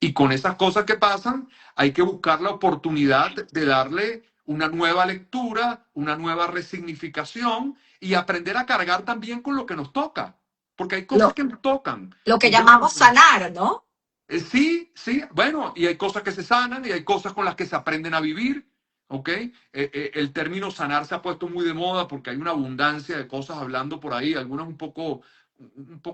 Y con esas cosas que pasan, hay que buscar la oportunidad de darle una nueva lectura, una nueva resignificación y aprender a cargar también con lo que nos toca. Porque hay cosas Lo, que nos tocan. lo que Y yo llamamos no, sanar, ¿no? sí, sí, bueno, y hay cosas que se sanan y hay cosas con las que se aprenden a vivir, ¿ok? El término sanar se ha puesto muy de moda porque hay una abundancia de cosas hablando por ahí, algunas un poco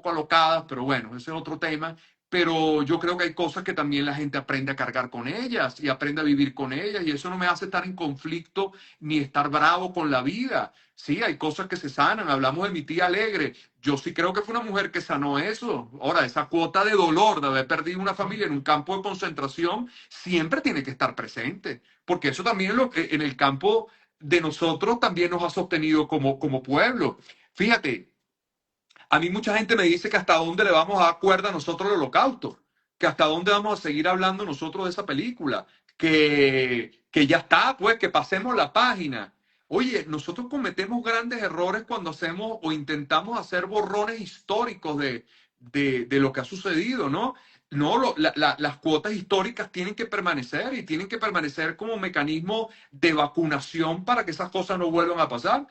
alocadas, pero bueno, ese es otro tema. Pero yo creo que hay cosas que también la gente aprende a cargar con ellas y aprende a vivir con ellas y eso no me hace estar en conflicto ni estar bravo con la vida. Sí, hay cosas que se sanan. Hablamos de mi tía Alegre. Yo sí creo que fue una mujer que sanó eso. Ahora, esa cuota de dolor de haber perdido una familia en un campo de concentración siempre tiene que estar presente, porque eso también en el campo de nosotros también nos ha sostenido como pueblo. Fíjate, a mí mucha gente me dice que hasta dónde le vamos a dar cuerda a nosotros el holocausto, que hasta dónde vamos a seguir hablando nosotros de esa película, que ya está, pues que pasemos la página. Oye, nosotros cometemos grandes errores cuando hacemos o intentamos hacer borrones históricos de lo que ha sucedido, ¿no? No, las cuotas históricas tienen que permanecer y tienen que permanecer como mecanismo de vacunación para que esas cosas no vuelvan a pasar.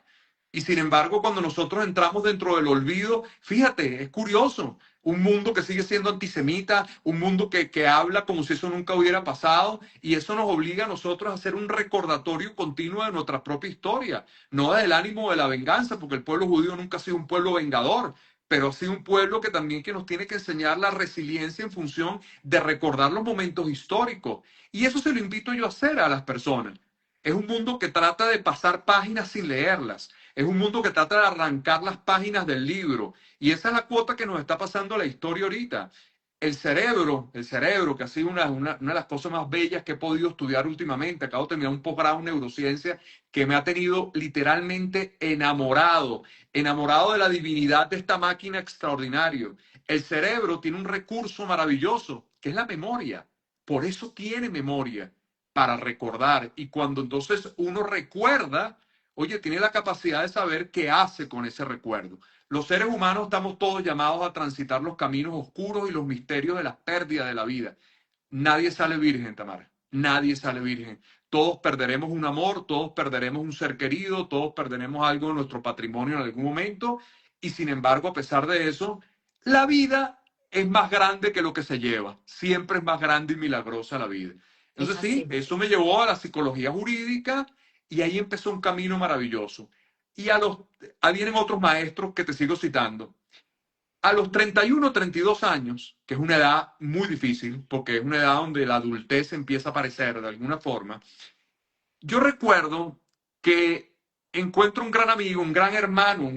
Y sin embargo, cuando nosotros entramos dentro del olvido, fíjate, es curioso, un mundo que sigue siendo antisemita, un mundo que habla como si eso nunca hubiera pasado, y eso nos obliga a nosotros a hacer un recordatorio continuo de nuestra propia historia, no del ánimo de la venganza, porque el pueblo judío nunca ha sido un pueblo vengador, pero ha sido un pueblo que también que nos tiene que enseñar la resiliencia en función de recordar los momentos históricos. Y eso se lo invito yo a hacer a las personas. Es un mundo que trata de pasar páginas sin leerlas. Es un mundo que trata de arrancar las páginas del libro. Y esa es la cuota que nos está pasando a la historia ahorita. El cerebro, que ha sido una de las cosas más bellas que he podido estudiar últimamente. Acabo de terminar un posgrado en neurociencia que me ha tenido literalmente enamorado, enamorado de la divinidad de esta máquina extraordinaria. El cerebro tiene un recurso maravilloso, que es la memoria. Por eso tiene memoria, para recordar. Y cuando entonces uno recuerda, oye, tiene la capacidad de saber qué hace con ese recuerdo. Los seres humanos estamos todos llamados a transitar los caminos oscuros y los misterios de la pérdida de la vida. Nadie sale virgen, Tamara. Nadie sale virgen. Todos perderemos un amor, todos perderemos un ser querido, todos perderemos algo de nuestro patrimonio en algún momento. Y sin embargo, a pesar de eso, la vida es más grande que lo que se lleva. Siempre es más grande y milagrosa la vida. Es Entonces sí, así. eso me llevó a la psicología jurídica y ahí empezó un camino maravilloso. Y ahí vienen otros maestros que te sigo citando. A los 31, 32 años, que es una edad muy difícil, porque es una edad donde la adultez empieza a aparecer de alguna forma, yo recuerdo que encuentro un gran amigo, un gran hermano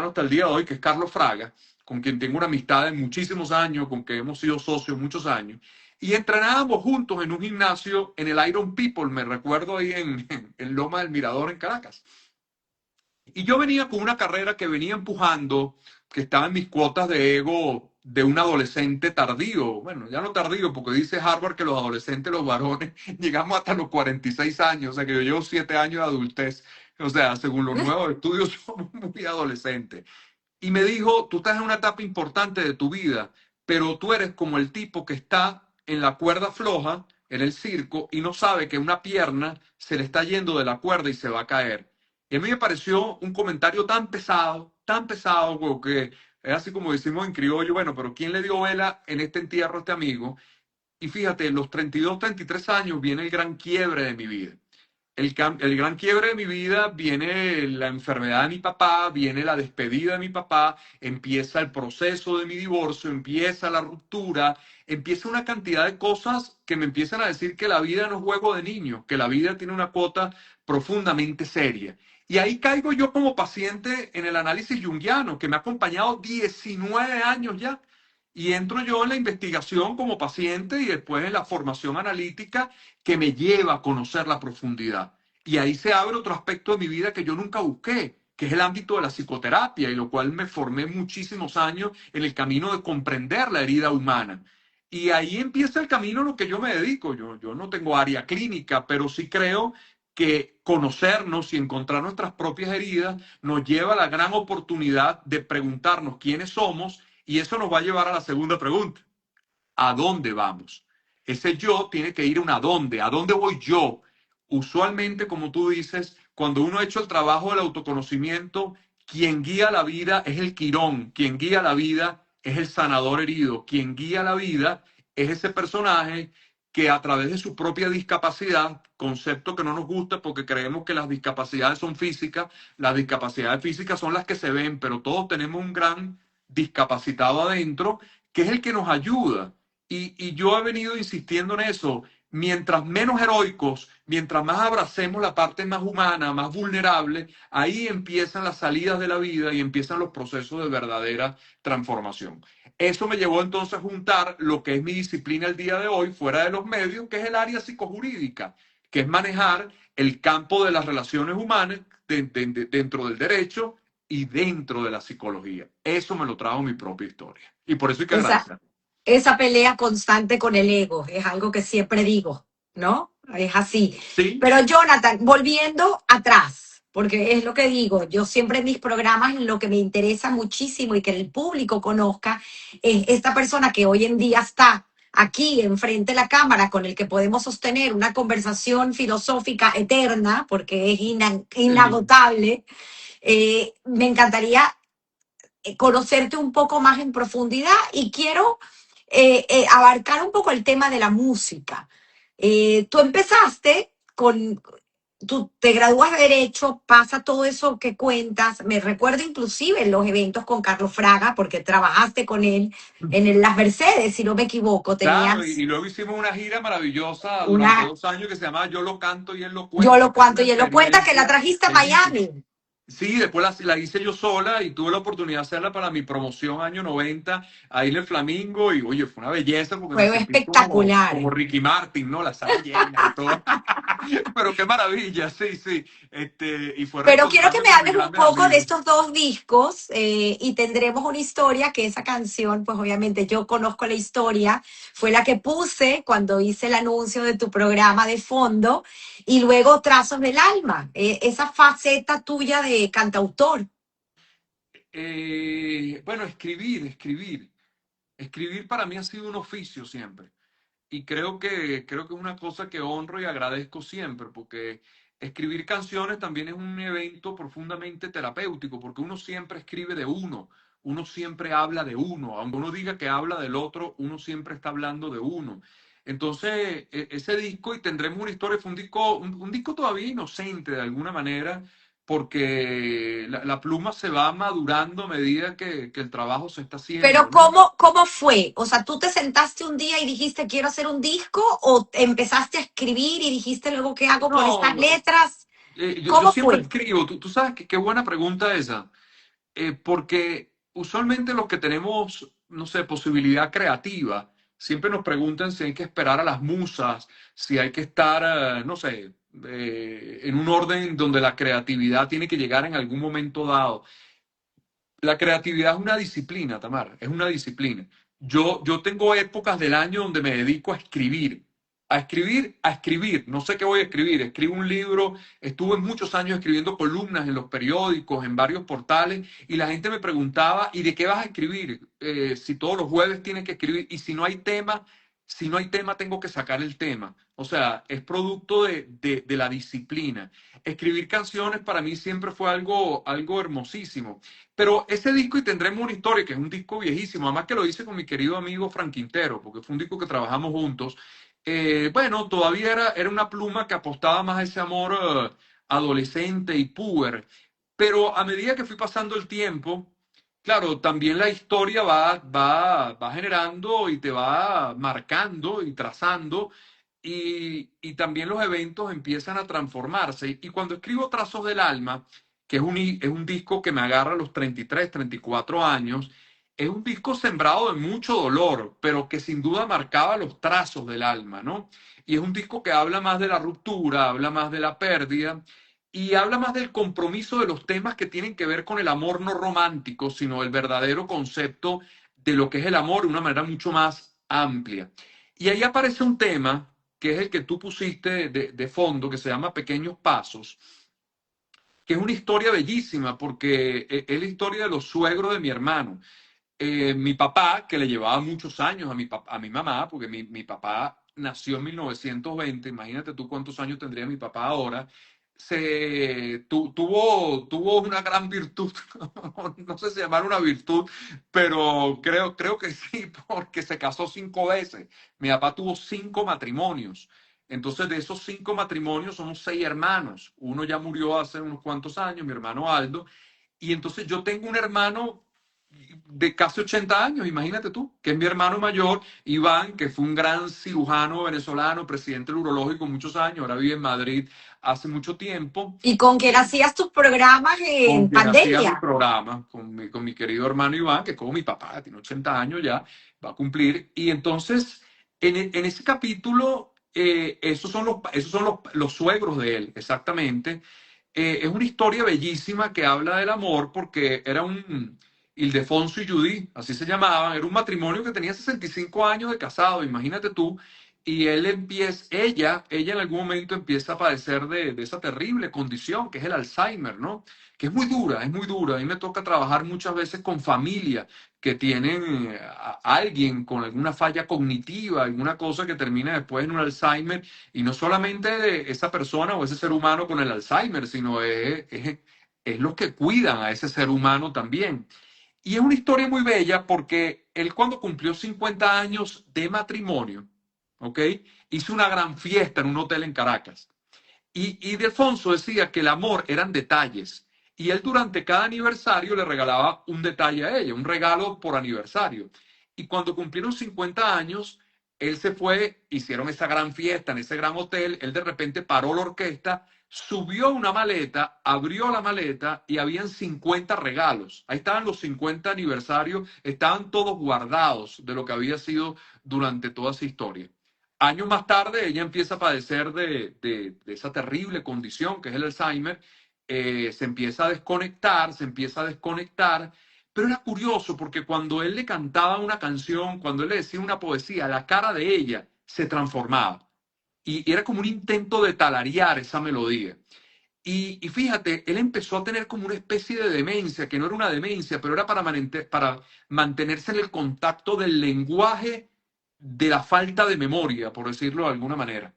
hasta el día de hoy, que es Carlos Fraga, con quien tengo una amistad de muchísimos años, con que hemos sido socios muchos años, y entrenábamos juntos en un gimnasio en el Iron People, me recuerdo ahí en Loma del Mirador, en Caracas. Y yo venía con una carrera que venía empujando, que estaba en mis cuotas de ego de un adolescente tardío. Bueno, ya no tardío, porque dice Harvard que los adolescentes, los varones, llegamos hasta los 46 años, o sea que yo llevo 7 años de adultez. O sea, según los nuevos estudios, somos muy adolescentes. Y me dijo, tú estás en una etapa importante de tu vida, pero tú eres como el tipo que está en la cuerda floja, en el circo, y no sabe que una pierna se le está yendo de la cuerda y se va a caer. Y a mí me pareció un comentario tan pesado, porque es así como decimos en criollo, bueno, pero ¿quién le dio vela en este entierro a este amigo? Y fíjate, en los 32, 33 años viene el gran quiebre de mi vida. El gran quiebre de mi vida viene la enfermedad de mi papá, viene la despedida de mi papá, empieza el proceso de mi divorcio, empieza la ruptura, empieza una cantidad de cosas que me empiezan a decir que la vida no es juego de niños, que la vida tiene una cuota profundamente seria. Y ahí caigo yo como paciente en el análisis junguiano, que me ha acompañado 19 años ya. Y entro yo en la investigación como paciente y después en la formación analítica que me lleva a conocer la profundidad. Y ahí se abre otro aspecto de mi vida que yo nunca busqué, que es el ámbito de la psicoterapia, y lo cual me formé muchísimos años en el camino de comprender la herida humana. Y ahí empieza el camino a lo que yo me dedico. Yo no tengo área clínica, pero sí creo que conocernos y encontrar nuestras propias heridas nos lleva a la gran oportunidad de preguntarnos quiénes somos, y eso nos va a llevar a la segunda pregunta: ¿a dónde vamos? Ese yo tiene que ir ¿a dónde voy yo? Usualmente, como tú dices, cuando uno ha hecho el trabajo del autoconocimiento, quien guía la vida es el quirón, quien guía la vida es el sanador herido, quien guía la vida es ese personaje que a través de su propia discapacidad, concepto que no nos gusta porque creemos que las discapacidades son físicas, las discapacidades físicas son las que se ven, pero todos tenemos un gran discapacitado adentro, que es el que nos ayuda. Y yo he venido insistiendo en eso. Mientras menos heroicos, mientras más abracemos la parte más humana, más vulnerable, ahí empiezan las salidas de la vida y empiezan los procesos de verdadera transformación. Eso me llevó entonces a juntar lo que es mi disciplina el día de hoy, fuera de los medios, que es el área psicojurídica, que es manejar el campo de las relaciones humanas dentro del derecho y dentro de la psicología. Eso me lo trajo mi propia historia. Y por eso hay que Esa, agradecer. esa pelea constante con el ego es algo que siempre digo, ¿no? Es así. Sí, Pero Jonathan, volviendo atrás, porque es lo que digo, yo siempre en mis programas lo que me interesa muchísimo y que el público conozca es esta persona que hoy en día está aquí enfrente de la cámara con el que podemos sostener una conversación filosófica eterna, porque es qué lindo. inagotable. Me encantaría conocerte un poco más en profundidad y quiero abarcar un poco el tema de la música. Tú empezaste con, tú te gradúas de Derecho, pasa todo eso que cuentas, me recuerdo inclusive en los eventos con Carlos Fraga, porque trabajaste con él Las Mercedes, si no me equivoco, Claro, y tenías luego hicimos una gira maravillosa durante una, 2 años que se llamaba Yo lo canto y él lo yo cuenta, lo que es cuento una y él lo cuenta, que la experiencia trajiste a bellísima. Miami. Sí, después la hice yo sola y tuve la oportunidad de hacerla para mi promoción año 90 ahí en el Flamingo, y oye, fue una belleza porque me Fue sentí como espectacular. Ricky Martin, ¿no? La sala llena y todo. Pero qué maravilla, sí, sí. Y fue Pero quiero que reencontrarme me con mis hables un grandes poco de amigos. estos dos discos y tendremos una historia que esa canción, pues obviamente yo conozco la historia, fue la que puse cuando hice el anuncio de tu programa de fondo y luego Trazos del Alma, esa faceta tuya de cantautor. Bueno, escribir. Escribir para mí ha sido un oficio siempre. Y creo que es una cosa que honro y agradezco siempre, porque escribir canciones también es un evento profundamente terapéutico, porque uno siempre escribe de uno siempre habla de uno, aunque uno diga que habla del otro, uno siempre está hablando de uno. Entonces, ese disco, y tendremos una historia, fue un disco todavía inocente de alguna manera, porque la pluma se va madurando a medida que el trabajo se está Pero haciendo, ¿no? ¿cómo fue? O sea, ¿tú te sentaste un día y dijiste quiero hacer un disco o empezaste a escribir y dijiste luego qué hago con estas No, letras? yo ¿Cómo siempre fue? escribo. Tú sabes que qué buena pregunta esa. Porque usualmente los que tenemos, no sé, posibilidad creativa, siempre nos preguntan si hay que esperar a las musas, si hay que estar, no sé, en un orden donde la creatividad tiene que llegar en algún momento dado. La creatividad es una disciplina, Tamar, es una disciplina. Yo tengo épocas del año donde me dedico a escribir, a escribir, a escribir. No sé qué voy a escribir. Escribo un libro, estuve muchos años escribiendo columnas en los periódicos, en varios portales, y la gente me preguntaba, ¿y de qué vas a escribir? Si todos los jueves tienes que escribir, y si no hay tema, tengo que sacar el tema. O sea, es producto de la disciplina. Escribir canciones para mí siempre fue algo hermosísimo. Pero ese disco, y tendremos una historia, que es un disco viejísimo, además que lo hice con mi querido amigo Frank Quintero, porque fue un disco que trabajamos juntos. Bueno, todavía era una pluma que apostaba más a ese amor adolescente y puber. Pero a medida que fui pasando el tiempo, claro, también la historia va generando y te va marcando y trazando. Y también los eventos empiezan a transformarse. Y cuando escribo Trazos del Alma, que es un disco que me agarra a los 33, 34 años, es un disco sembrado de mucho dolor, pero que sin duda marcaba los trazos del alma, ¿no? Y es un disco que habla más de la ruptura, habla más de la pérdida y habla más del compromiso de los temas que tienen que ver con el amor no romántico, sino el verdadero concepto de lo que es el amor de una manera mucho más amplia. Y ahí aparece un tema que es el que tú pusiste de fondo, que se llama Pequeños Pasos, que es una historia bellísima porque es la historia de los suegros de mi hermano. Mi papá, que le llevaba muchos años a mi mamá, porque mi papá nació en 1920, imagínate tú cuántos años tendría mi papá ahora, tuvo una gran virtud, no sé si llamar una virtud, pero creo que sí, porque se casó 5 veces. Mi papá tuvo 5 matrimonios. Entonces, de esos 5 matrimonios somos 6 hermanos. Uno ya murió hace unos cuantos años, mi hermano Aldo, y entonces yo tengo un hermano de casi 80 años, imagínate tú, que es mi hermano mayor, Iván, que fue un gran cirujano venezolano, presidente del urológico muchos años, ahora vive en Madrid hace mucho tiempo, Y con quien y hacías tus programas con en quien hacía mi pandemia. programa, con mi querido hermano Iván, que es como mi papá, tiene 80 años ya, va a cumplir, y entonces en ese capítulo, esos son los suegros de él, exactamente. Es una historia bellísima que habla del amor porque era un Ildefonso y Judy, así se llamaban, era un matrimonio que tenía 65 años de casado, imagínate tú, y ella en algún momento empieza a padecer de esa terrible condición que es el Alzheimer, ¿no? Que es muy dura, es muy dura. A mí me toca trabajar muchas veces con familias que tienen a alguien con alguna falla cognitiva, alguna cosa que termina después en un Alzheimer, y no solamente esa persona o ese ser humano con el Alzheimer, sino es los que cuidan a ese ser humano también. Y es una historia muy bella porque él cuando cumplió 50 años de matrimonio, ¿ok? Hizo una gran fiesta en un hotel en Caracas. Y Ildefonso decía que el amor eran detalles. Y él durante cada aniversario le regalaba un detalle a ella, un regalo por aniversario. Y cuando cumplieron 50 años, él se fue, hicieron esa gran fiesta en ese gran hotel, él de repente paró la orquesta, subió una maleta, abrió la maleta y habían 50 regalos. Ahí estaban los 50 aniversarios, estaban todos guardados de lo que había sido durante toda esa historia. Años más tarde, ella empieza a padecer de esa terrible condición que es el Alzheimer, se empieza a desconectar, pero era curioso porque cuando él le cantaba una canción, cuando él le decía una poesía, la cara de ella se transformaba y era como un intento de talarear esa melodía. Y fíjate, él empezó a tener como una especie de demencia, que no era una demencia, pero era para mantenerse en el contacto del lenguaje de la falta de memoria, por decirlo de alguna manera.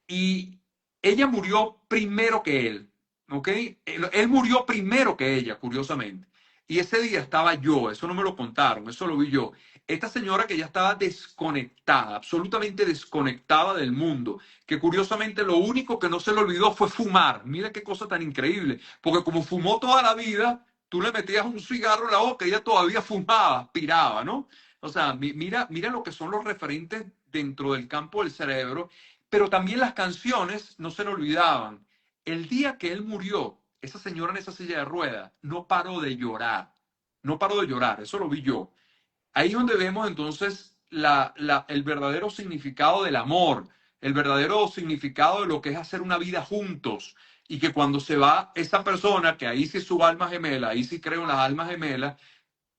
Y ella murió primero que él, ¿ok? Él murió primero que ella, curiosamente. Y ese día estaba yo, eso no me lo contaron, eso lo vi yo. Esta señora que ya estaba desconectada, absolutamente desconectada del mundo, que curiosamente lo único que no se le olvidó fue fumar. Mira qué cosa tan increíble, porque como fumó toda la vida, tú le metías un cigarro en la boca y ella todavía fumaba, aspiraba, ¿no? O sea, mira lo que son los referentes dentro del campo del cerebro, pero también las canciones no se le olvidaban. El día que él murió, esa señora en esa silla de ruedas no paró de llorar. No paró de llorar, eso lo vi yo. Ahí es donde vemos entonces el verdadero significado del amor, el verdadero significado de lo que es hacer una vida juntos. Y que cuando se va esa persona, que ahí sí es su alma gemela, ahí sí creo en las almas gemelas,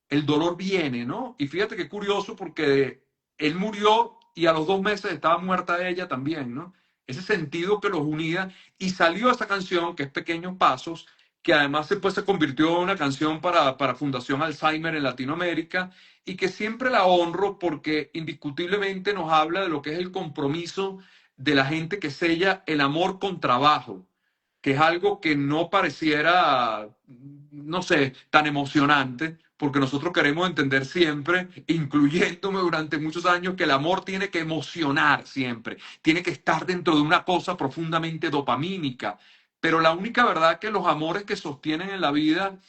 el dolor viene, ¿no? Y fíjate qué curioso porque él murió y a los 2 meses estaba muerta ella también, ¿no? Ese sentido que los unía y salió esa canción que es Pequeños Pasos, que además después se convirtió en una canción para Fundación Alzheimer en Latinoamérica y que siempre la honro porque indiscutiblemente nos habla de lo que es el compromiso de la gente que sella el amor con trabajo, que es algo que no pareciera, no sé, tan emocionante, porque nosotros queremos entender siempre, incluyéndome durante muchos años, que el amor tiene que emocionar siempre, tiene que estar dentro de una cosa profundamente dopamínica. Pero la única verdad es que los amores que sostienen en la vida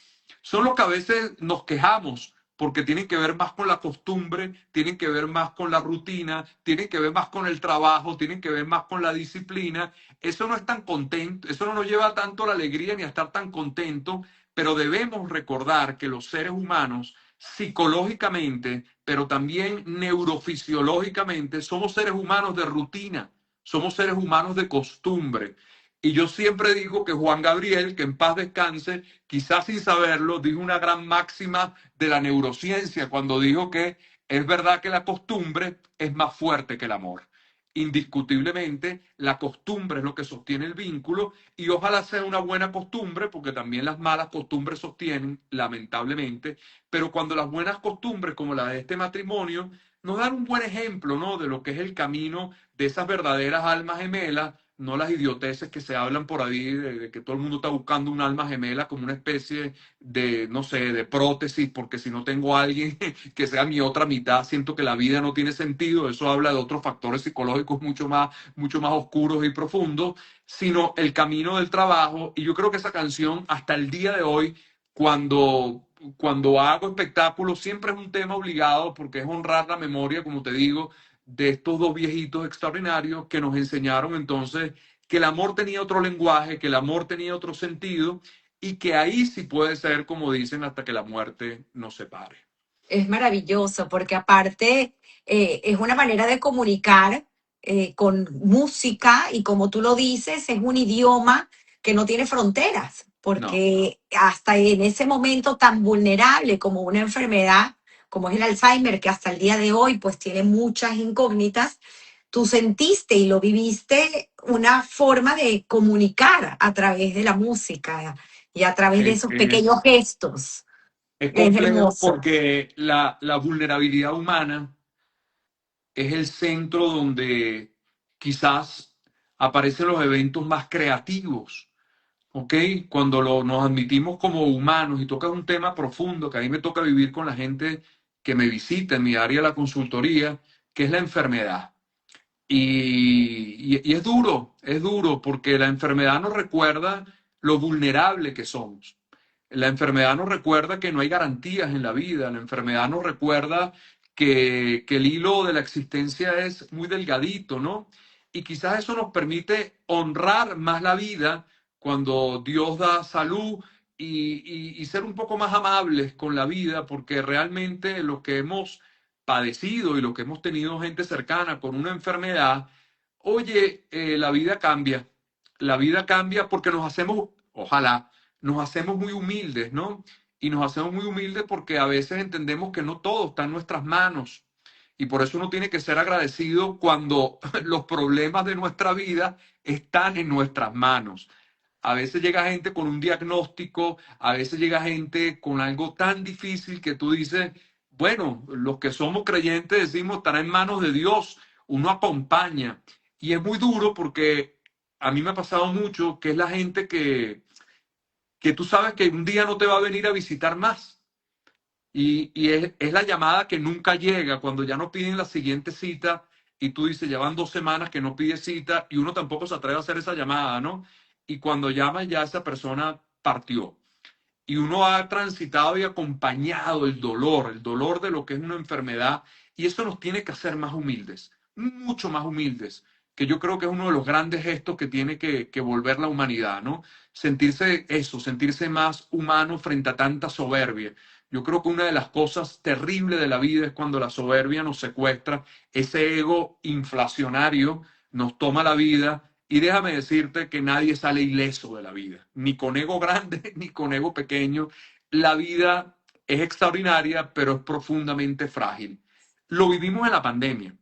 son los que a veces nos quejamos, porque tienen que ver más con la costumbre, tienen que ver más con la rutina, tienen que ver más con el trabajo, tienen que ver más con la disciplina. Eso no es tan contento, eso no nos lleva tanto a la alegría ni a estar tan contento, pero debemos recordar que los seres humanos psicológicamente, pero también neurofisiológicamente, somos seres humanos de rutina, somos seres humanos de costumbre. Y yo siempre digo que Juan Gabriel, que en paz descanse, quizás sin saberlo, dijo una gran máxima de la neurociencia cuando dijo que es verdad que la costumbre es más fuerte que el amor. Indiscutiblemente, la costumbre es lo que sostiene el vínculo y ojalá sea una buena costumbre, porque también las malas costumbres sostienen, lamentablemente, pero cuando las buenas costumbres, como la de este matrimonio, nos dan un buen ejemplo, ¿no? De lo que es el camino de esas verdaderas almas gemelas, no las idioteces que se hablan por ahí, de que todo el mundo está buscando un alma gemela como una especie de, no sé, de prótesis, porque si no tengo a alguien que sea mi otra mitad, siento que la vida no tiene sentido. Eso habla de otros factores psicológicos mucho más oscuros y profundos, sino el camino del trabajo. Y yo creo que esa canción, hasta el día de hoy, cuando hago espectáculos, siempre es un tema obligado porque es honrar la memoria, como te digo, de estos dos viejitos extraordinarios que nos enseñaron entonces que el amor tenía otro lenguaje, que el amor tenía otro sentido y que ahí sí puede ser, como dicen, hasta que la muerte nos separe. Es maravilloso porque aparte es una manera de comunicar con música y como tú lo dices, es un idioma que no tiene fronteras, No, porque hasta en ese momento tan vulnerable como una enfermedad, como es el Alzheimer, que hasta el día de hoy pues tiene muchas incógnitas, tú sentiste y lo viviste una forma de comunicar a través de la música y a través de es, esos pequeños es, gestos. es Es complejo hermoso. porque la vulnerabilidad humana es el centro donde quizás aparecen los eventos más creativos, ¿ok? Cuando nos admitimos como humanos y tocas un tema profundo que a mí me toca vivir con la gente que me visita en mi área de la consultoría, que es la enfermedad. Y es duro porque la enfermedad nos recuerda lo vulnerable que somos. La enfermedad nos recuerda que no hay garantías en la vida, la enfermedad nos recuerda que el hilo de la existencia es muy delgadito, ¿no? Y quizás eso nos permite honrar más la vida cuando Dios da salud y ser un poco más amables con la vida, porque realmente lo que hemos padecido y lo que hemos tenido gente cercana con una enfermedad, oye, la vida cambia porque nos hacemos, ojalá, nos hacemos muy humildes, ¿no? Y nos hacemos muy humildes porque a veces entendemos que no todo está en nuestras manos. Y por eso uno tiene que ser agradecido cuando los problemas de nuestra vida están en nuestras manos. A veces llega gente con un diagnóstico, a veces llega gente con algo tan difícil que tú dices, bueno, los que somos creyentes decimos, estará en manos de Dios, uno acompaña. Y es muy duro porque a mí me ha pasado mucho que es la gente que tú sabes que un día no te va a venir a visitar más. Y es la llamada que nunca llega cuando ya no piden la siguiente cita y tú dices, ya van 2 semanas que no pide cita y uno tampoco se atreve a hacer esa llamada, ¿no? Y cuando llama ya esa persona partió y uno ha transitado y acompañado el dolor de lo que es una enfermedad, y eso nos tiene que hacer más humildes, mucho más humildes, que yo creo que es uno de los grandes gestos que tiene que volver la humanidad, ¿no? Sentirse eso, sentirse más humano frente a tanta soberbia. Yo creo que una de las cosas terribles de la vida es cuando la soberbia nos secuestra, ese ego inflacionario nos toma la vida y déjame decirte que nadie sale ileso de la vida, ni con ego grande, ni con ego pequeño. La vida es extraordinaria, pero es profundamente frágil. Lo vivimos en la pandemia, que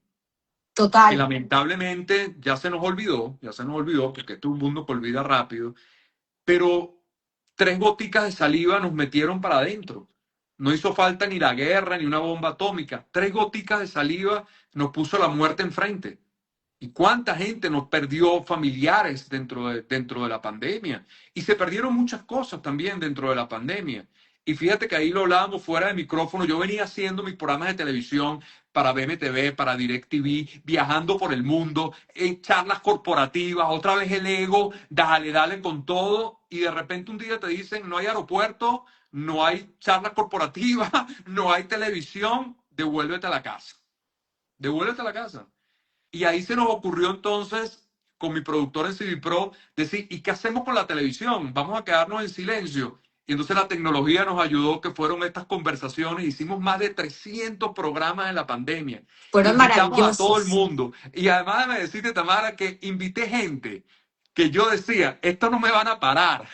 Total. lamentablemente ya se nos olvidó, porque este es un mundo que olvida rápido, pero 3 goticas de saliva nos metieron para adentro. No hizo falta ni la guerra ni una bomba atómica. 3 goticas de saliva nos puso la muerte enfrente. ¿Y cuánta gente nos perdió familiares dentro de la pandemia? Y se perdieron muchas cosas también dentro de la pandemia. Y fíjate que ahí lo hablábamos fuera de micrófono. Yo venía haciendo mis programas de televisión para BMTV, para DirecTV, viajando por el mundo, en charlas corporativas, otra vez el ego, dale, dale con todo. Y de repente un día te dicen, no hay aeropuerto, no hay charlas corporativas, no hay televisión, devuélvete a la casa. Devuélvete a la casa. Y ahí se nos ocurrió entonces, con mi productor en CD Pro, decir, ¿y qué hacemos con la televisión? ¿Vamos a quedarnos en silencio? Y entonces la tecnología nos ayudó, que fueron estas conversaciones. Hicimos más de 300 programas en la pandemia. Fueron Invitamos a todo el maravillosos. mundo. Y además me decirte, Tamara, que invité gente que yo decía, esto no me van a parar.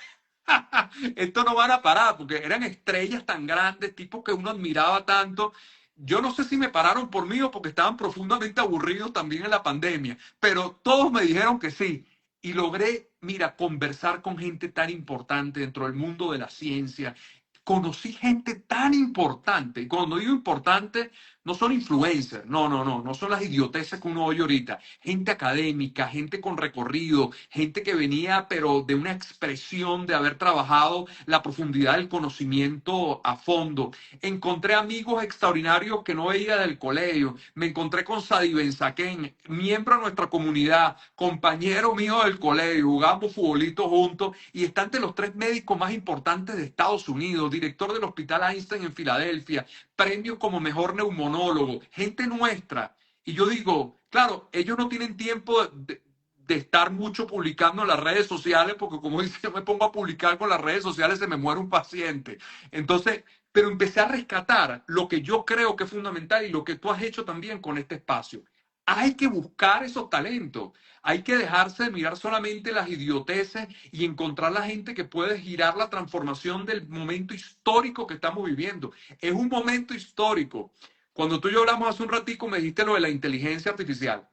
Esto no van a parar, porque eran estrellas tan grandes, tipos que uno admiraba tanto. Yo no sé si me pararon por mí o porque estaban profundamente aburridos también en la pandemia, pero todos me dijeron que sí. Y logré, mira, conversar con gente tan importante dentro del mundo de la ciencia. Conocí gente tan importante. Y cuando digo importante, no son influencers, no son las idioteces que uno oye ahorita. Gente académica, gente con recorrido, gente que venía, pero de una expresión de haber trabajado la profundidad del conocimiento a fondo. Encontré amigos extraordinarios que no veía del colegio. Me encontré con Sadi Benzaquén, miembro de nuestra comunidad, compañero mío del colegio, jugamos futbolito juntos y está entre los 3 médicos más importantes de Estados Unidos, director del Hospital Einstein en Filadelfia, premios como mejor neumonólogo, gente nuestra. Y yo digo, claro, ellos no tienen tiempo de estar mucho publicando en las redes sociales, porque como dice, yo me pongo a publicar con las redes sociales, se me muere un paciente. Entonces, pero empecé a rescatar lo que yo creo que es fundamental y lo que tú has hecho también con este espacio. Hay que buscar esos talentos. Hay que dejarse de mirar solamente las idioteces y encontrar la gente que puede girar la transformación del momento histórico que estamos viviendo. Es un momento histórico. Cuando tú y yo hablamos hace un ratico, me dijiste lo de la inteligencia artificial.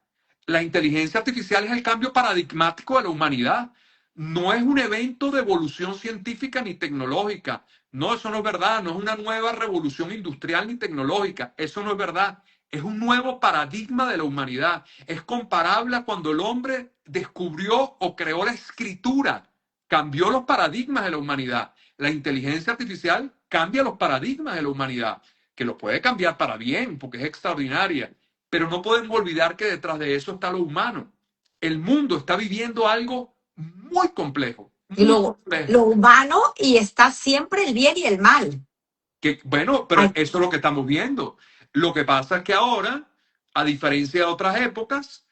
La inteligencia artificial es el cambio paradigmático de la humanidad. No es un evento de evolución científica ni tecnológica. No, eso no es verdad. No es una nueva revolución industrial ni tecnológica. Eso no es verdad. Es un nuevo paradigma de la humanidad. Es comparable a cuando el hombre descubrió o creó la escritura. Cambió los paradigmas de la humanidad. La inteligencia artificial cambia los paradigmas de la humanidad, que los puede cambiar para bien, porque es extraordinaria. Pero no podemos olvidar que detrás de eso está lo humano. El mundo está viviendo algo muy complejo, Y muy complejo. lo humano y está siempre el bien y el mal. Que, bueno, pero Ay, eso es lo que estamos viendo. Lo que pasa es que ahora, a diferencia de otras épocas,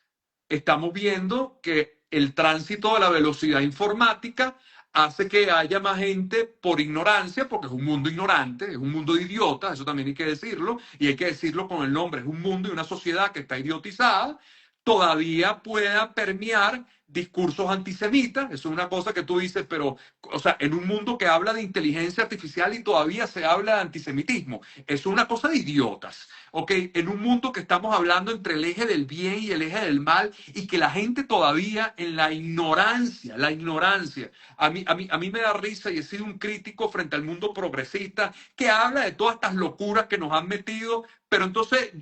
estamos viendo que el tránsito de la velocidad informática hace que haya más gente por ignorancia, porque es un mundo ignorante, es un mundo de idiotas, eso también hay que decirlo, y hay que decirlo con el nombre, es un mundo y una sociedad que está idiotizada, todavía pueda permear discursos antisemitas. Eso es una cosa que tú dices, pero, o sea, en un mundo que habla de inteligencia artificial y todavía se habla de antisemitismo, eso es una cosa de idiotas. Ok, en un mundo que estamos hablando entre el eje del bien y el eje del mal y que la gente todavía en la ignorancia, a mí me da risa y he sido un crítico frente al mundo progresista que habla de todas estas locuras que nos han metido, pero entonces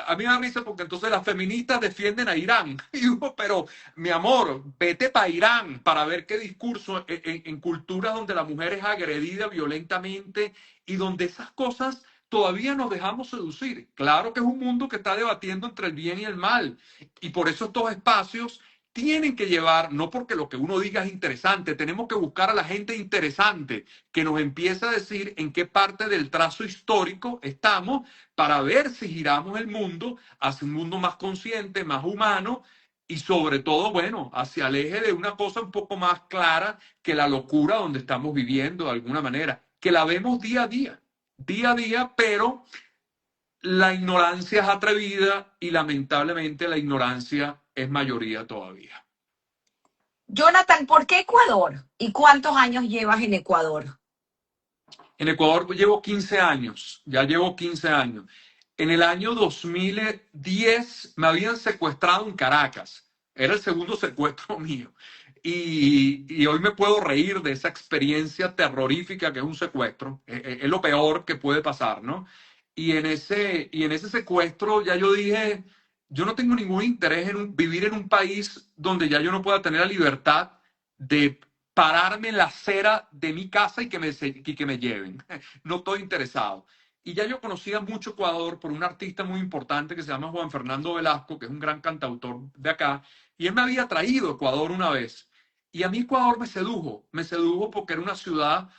a mí me da risa porque entonces las feministas defienden a Irán. Y digo, pero mi amor, vete para Irán para ver qué discurso en culturas donde la mujer es agredida violentamente y donde esas cosas todavía nos dejamos seducir. Claro que es un mundo que está debatiendo entre el bien y el mal. Y por eso estos espacios tienen que llevar, no porque lo que uno diga es interesante, tenemos que buscar a la gente interesante que nos empiece a decir en qué parte del trazo histórico estamos para ver si giramos el mundo hacia un mundo más consciente, más humano y sobre todo, bueno, hacia el eje de una cosa un poco más clara que la locura donde estamos viviendo de alguna manera, que la vemos día a día, pero la ignorancia es atrevida y lamentablemente la ignorancia es mayoría todavía. Jonathan, ¿por qué Ecuador? ¿Y cuántos años llevas en Ecuador? En Ecuador llevo 15 años, ya llevo 15 años. En el año 2010 me habían secuestrado en Caracas. Era el segundo secuestro mío. Y hoy me puedo reír de esa experiencia terrorífica que es un secuestro. Es lo peor que puede pasar, ¿no? Y en ese secuestro ya yo dije, yo no tengo ningún interés en vivir en un país donde ya yo no pueda tener la libertad de pararme en la acera de mi casa y que me lleven. No estoy interesado. Y ya yo conocía mucho Ecuador por un artista muy importante que se llama Juan Fernando Velasco, que es un gran cantautor de acá, y él me había traído a Ecuador una vez. Y a mí Ecuador me sedujo porque era una ciudad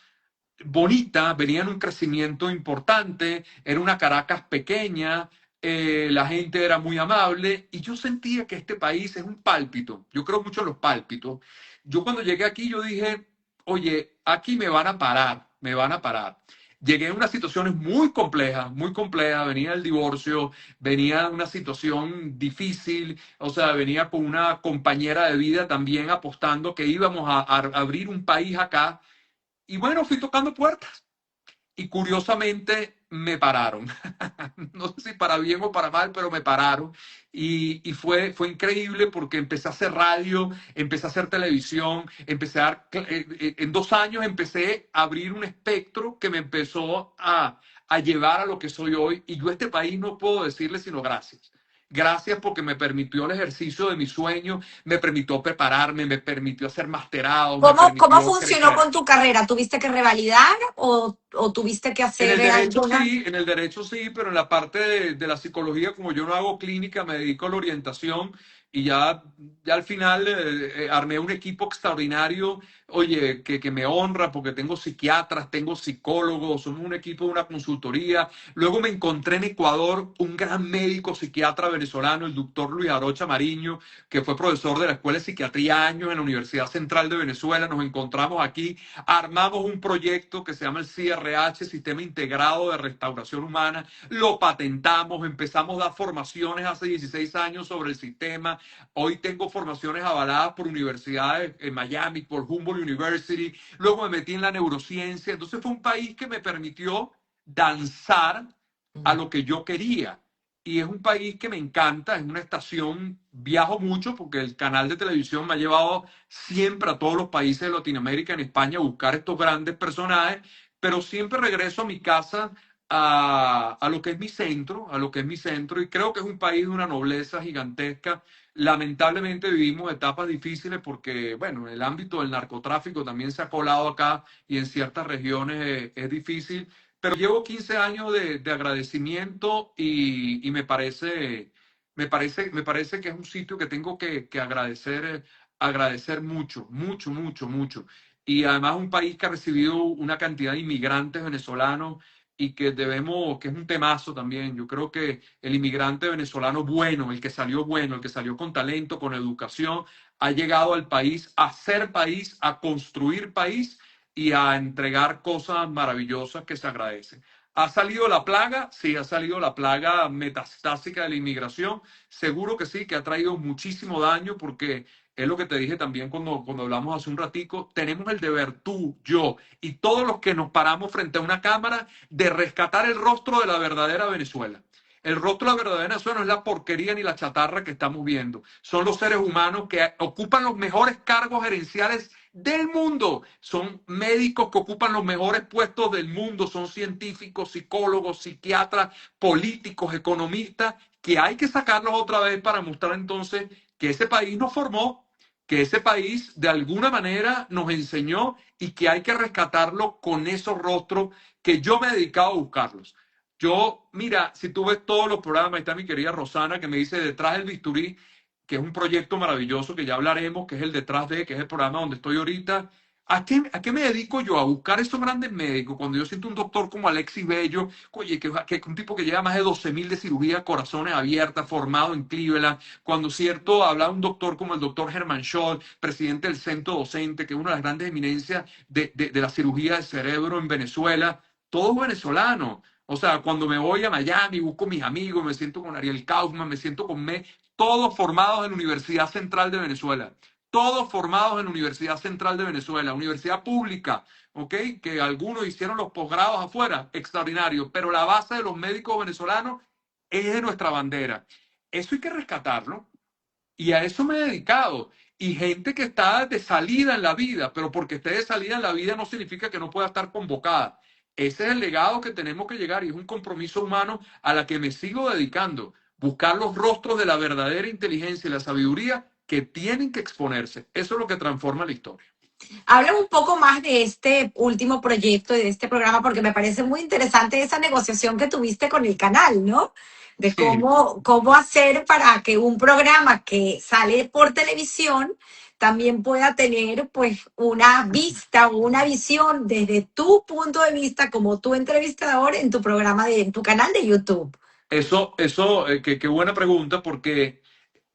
bonita, venía en un crecimiento importante, era una Caracas pequeña, la gente era muy amable y yo sentía que este país es un pálpito. Yo creo mucho en los pálpitos. Yo cuando llegué aquí, yo dije, oye, aquí me van a parar. me van a parar. Llegué a unas situaciones muy complejas, venía el divorcio, venía una situación difícil, o sea, venía con una compañera de vida también apostando que íbamos a abrir un país acá. Y bueno, fui tocando puertas y curiosamente me pararon. No sé si para bien o para mal, pero me pararon. Y fue increíble porque empecé a hacer radio, empecé a hacer televisión, en 2 años empecé a abrir un espectro que me empezó a llevar a lo que soy hoy. Y yo a este país no puedo decirle sino gracias. Gracias porque me permitió el ejercicio de mi sueño, me permitió prepararme, me permitió hacer masterado, me ¿Cómo permitió funcionó crecer. con tu carrera? ¿Tuviste que revalidar o tuviste que En hacer el derecho alguna? sí, en el derecho sí, pero en la parte de la psicología, como yo no hago clínica, me dedico a la orientación y ya al final armé un equipo extraordinario, oye, que me honra porque tengo psiquiatras, tengo psicólogos, somos un equipo de una consultoría. Luego me encontré en Ecuador un gran médico psiquiatra venezolano, el doctor Luis Arocha Mariño, que fue profesor de la Escuela de Psiquiatría años en la Universidad Central de Venezuela. Nos encontramos aquí, armamos un proyecto que se llama el CRH, Sistema Integrado de Restauración Humana, lo patentamos, empezamos a dar formaciones hace 16 años sobre el sistema. Hoy tengo formaciones avaladas por universidades en Miami, por Humboldt University. Luego me metí en la neurociencia. Entonces fue un país que me permitió danzar a Mm. lo que yo quería. Y es un país que me encanta, es una estación, viajo mucho porque el canal de televisión me ha llevado siempre a todos los países de Latinoamérica, en España, a buscar estos grandes personajes, pero siempre regreso a mi casa, a lo que es mi centro, a lo que es mi centro, y creo que es un país de una nobleza gigantesca. Lamentablemente vivimos etapas difíciles porque, bueno, el ámbito del narcotráfico también se ha colado acá y en ciertas regiones es difícil, pero llevo 15 años de agradecimiento y me parece que es un sitio que tengo que agradecer mucho, mucho, mucho, mucho. Y además un país que ha recibido una cantidad de inmigrantes venezolanos y que es un temazo también. Yo creo que el inmigrante venezolano bueno, el que salió con talento, con educación, ha llegado al país a ser país, a construir país y a entregar cosas maravillosas que se agradecen. ¿Ha salido la plaga? Sí, ha salido la plaga metastásica de la inmigración. Seguro que sí, que ha traído muchísimo daño porque es lo que te dije también cuando hablamos hace un ratico. Tenemos el deber, tú, yo y todos los que nos paramos frente a una cámara, de rescatar el rostro de la verdadera Venezuela. El rostro de la verdadera Venezuela no es la porquería ni la chatarra que estamos viendo. Son los seres humanos que ocupan los mejores cargos gerenciales del mundo. Son médicos que ocupan los mejores puestos del mundo. Son científicos, psicólogos, psiquiatras, políticos, economistas, que hay que sacarlos otra vez para mostrar entonces que ese país nos formó, que ese país de alguna manera nos enseñó y que hay que rescatarlo con esos rostros que yo me he dedicado a buscarlos. Yo, mira, si tú ves todos los programas, ahí está mi querida Rosana que me dice Detrás del Bisturí, que es un proyecto maravilloso que ya hablaremos, que es el Detrás de, que es el programa donde estoy ahorita. ¿A qué me dedico yo? A buscar esos grandes médicos. Cuando yo siento un doctor como Alexis Bello, oye, que un tipo que lleva más de 12.000 de cirugía, corazones abiertas, formado en Cleveland. Cuando cierto, habla un doctor como el doctor Herman Scholl, presidente del centro docente, que es una de las grandes eminencias de la cirugía de cerebro en Venezuela. Todos venezolanos. O sea, cuando me voy a Miami, busco mis amigos, me siento con Ariel Kaufman, me siento con todos formados en la Universidad Central de Venezuela. Todos formados en la Universidad Central de Venezuela, universidad pública, ¿ok? Que algunos hicieron los posgrados afuera, extraordinario, pero la base de los médicos venezolanos es de nuestra bandera. Eso hay que rescatarlo y a eso me he dedicado. Y gente que está de salida en la vida, pero porque esté de salida en la vida no significa que no pueda estar convocada. Ese es el legado que tenemos que llegar y es un compromiso humano a la que me sigo dedicando. Buscar los rostros de la verdadera inteligencia y la sabiduría que tienen que exponerse. Eso es lo que transforma la historia. Habla un poco más de este último proyecto y de este programa, porque me parece muy interesante esa negociación que tuviste con el canal, ¿no? De Sí, cómo hacer para que un programa que sale por televisión también pueda tener pues una vista o una visión desde tu punto de vista como tu entrevistador en tu programa en tu canal de YouTube. qué buena pregunta porque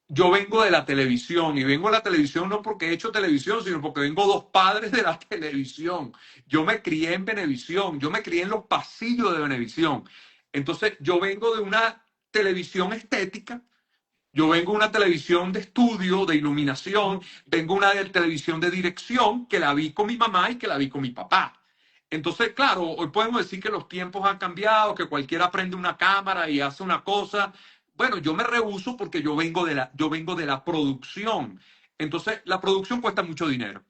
yo vengo de la televisión y vengo de la televisión no porque he hecho televisión, sino porque vengo dos padres de la televisión. Yo me crié en Venevisión, yo me crié en los pasillos de Venevisión. Entonces, yo vengo de una televisión estética. Yo vengo de una televisión de estudio, de iluminación, vengo de una de televisión de dirección que la vi con mi mamá y que la vi con mi papá. Entonces, claro, hoy podemos decir que los tiempos han cambiado, que cualquiera prende una cámara y hace una cosa. Bueno, yo me rehúso porque yo vengo de la producción. Entonces, la producción cuesta mucho dinero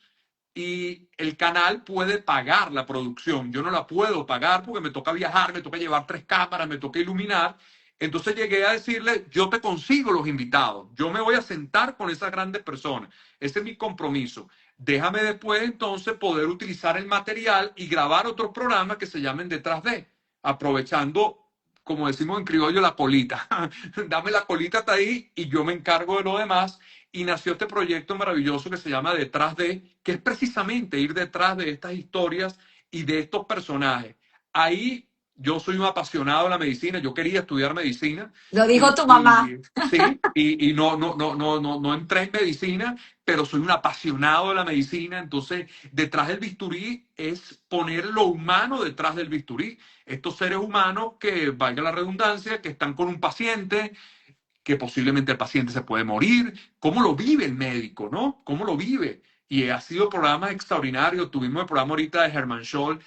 y el canal puede pagar la producción. Yo no la puedo pagar porque me toca viajar, me toca llevar 3 cámaras, me toca iluminar. Entonces llegué a decirle, yo te consigo los invitados, yo me voy a sentar con esas grandes personas. Ese es mi compromiso. Déjame después entonces poder utilizar el material y grabar otros programas que se llamen detrás de, aprovechando, como decimos en criollo, la colita. Dame la colita hasta ahí y yo me encargo de lo demás y nació este proyecto maravilloso que se llama Detrás de, que es precisamente ir detrás de estas historias y de estos personajes. Ahí yo soy un apasionado de la medicina, yo quería estudiar medicina Lo dijo tu mamá. sí, y no entré en medicina, pero soy un apasionado de la medicina, entonces detrás del bisturí es poner lo humano detrás del bisturí. Estos seres humanos que, valga la redundancia, que están con un paciente, que posiblemente el paciente se puede morir, cómo lo vive el médico, ¿no? ¿Cómo lo vive? Y ha sido programas extraordinarios. Tuvimos el programa ahorita de Herman Scholl,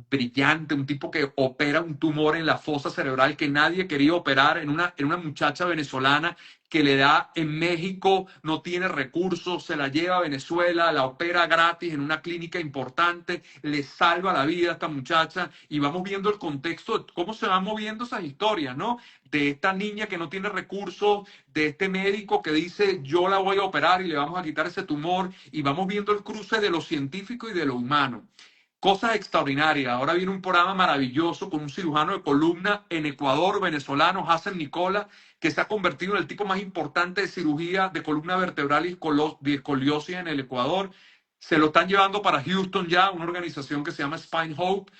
brillante, un tipo que opera un tumor en la fosa cerebral que nadie quería operar en una muchacha venezolana que le da en México, no tiene recursos, se la lleva a Venezuela, la opera gratis en una clínica importante, le salva la vida a esta muchacha y vamos viendo el contexto de cómo se van moviendo esas historias, ¿no? De esta niña que no tiene recursos, de este médico que dice yo la voy a operar y le vamos a quitar ese tumor y vamos viendo el cruce de lo científico y de lo humano. Cosas extraordinarias. Ahora viene un programa maravilloso con un cirujano de columna en Ecuador, venezolano, Hassan Nicola, que se ha convertido en el tipo más importante de cirugía de columna vertebral y de escoliosis en el Ecuador. Se lo están llevando para Houston ya, una organización que se llama Spine Hope,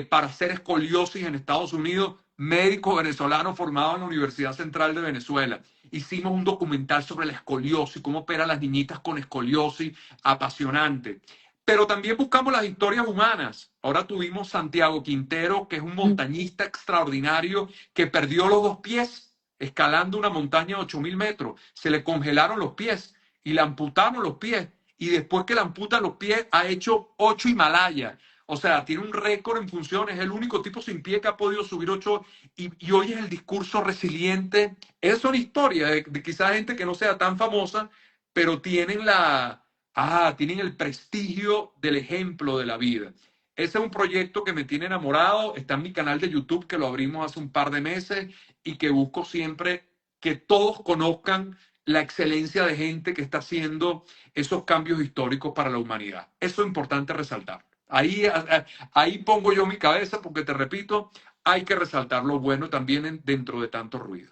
para hacer escoliosis en Estados Unidos. Médico venezolano formado en la Universidad Central de Venezuela. Hicimos un documental sobre la escoliosis, cómo operan las niñitas con escoliosis, apasionante. Pero también buscamos las historias humanas. Ahora tuvimos Santiago Quintero, que es un montañista extraordinario que perdió los 2 pies escalando una montaña de 8.000 metros. Se le congelaron los pies y le amputaron los pies. Y después que le amputan los pies, ha hecho 8 Himalayas. O sea, tiene un récord en funciones. Es el único tipo sin pie que ha podido subir 8. Y hoy es el discurso resiliente. Esas son historias de quizás gente que no sea tan famosa, pero tienen el prestigio del ejemplo de la vida. Ese es un proyecto que me tiene enamorado. Está en mi canal de YouTube, que lo abrimos hace un par de meses y que busco siempre que todos conozcan la excelencia de gente que está haciendo esos cambios históricos para la humanidad. Eso es importante resaltar. Ahí pongo yo mi cabeza porque, te repito, hay que resaltar lo bueno también dentro de tanto ruido.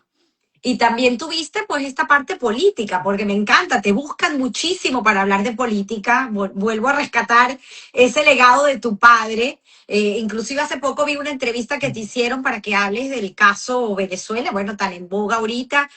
Y también tuviste pues esta parte política, porque me encanta, te buscan muchísimo para hablar de política. Vuelvo a rescatar ese legado de tu padre. Inclusive hace poco vi una entrevista que te hicieron para que hables del caso Venezuela, bueno, tan en boga ahorita.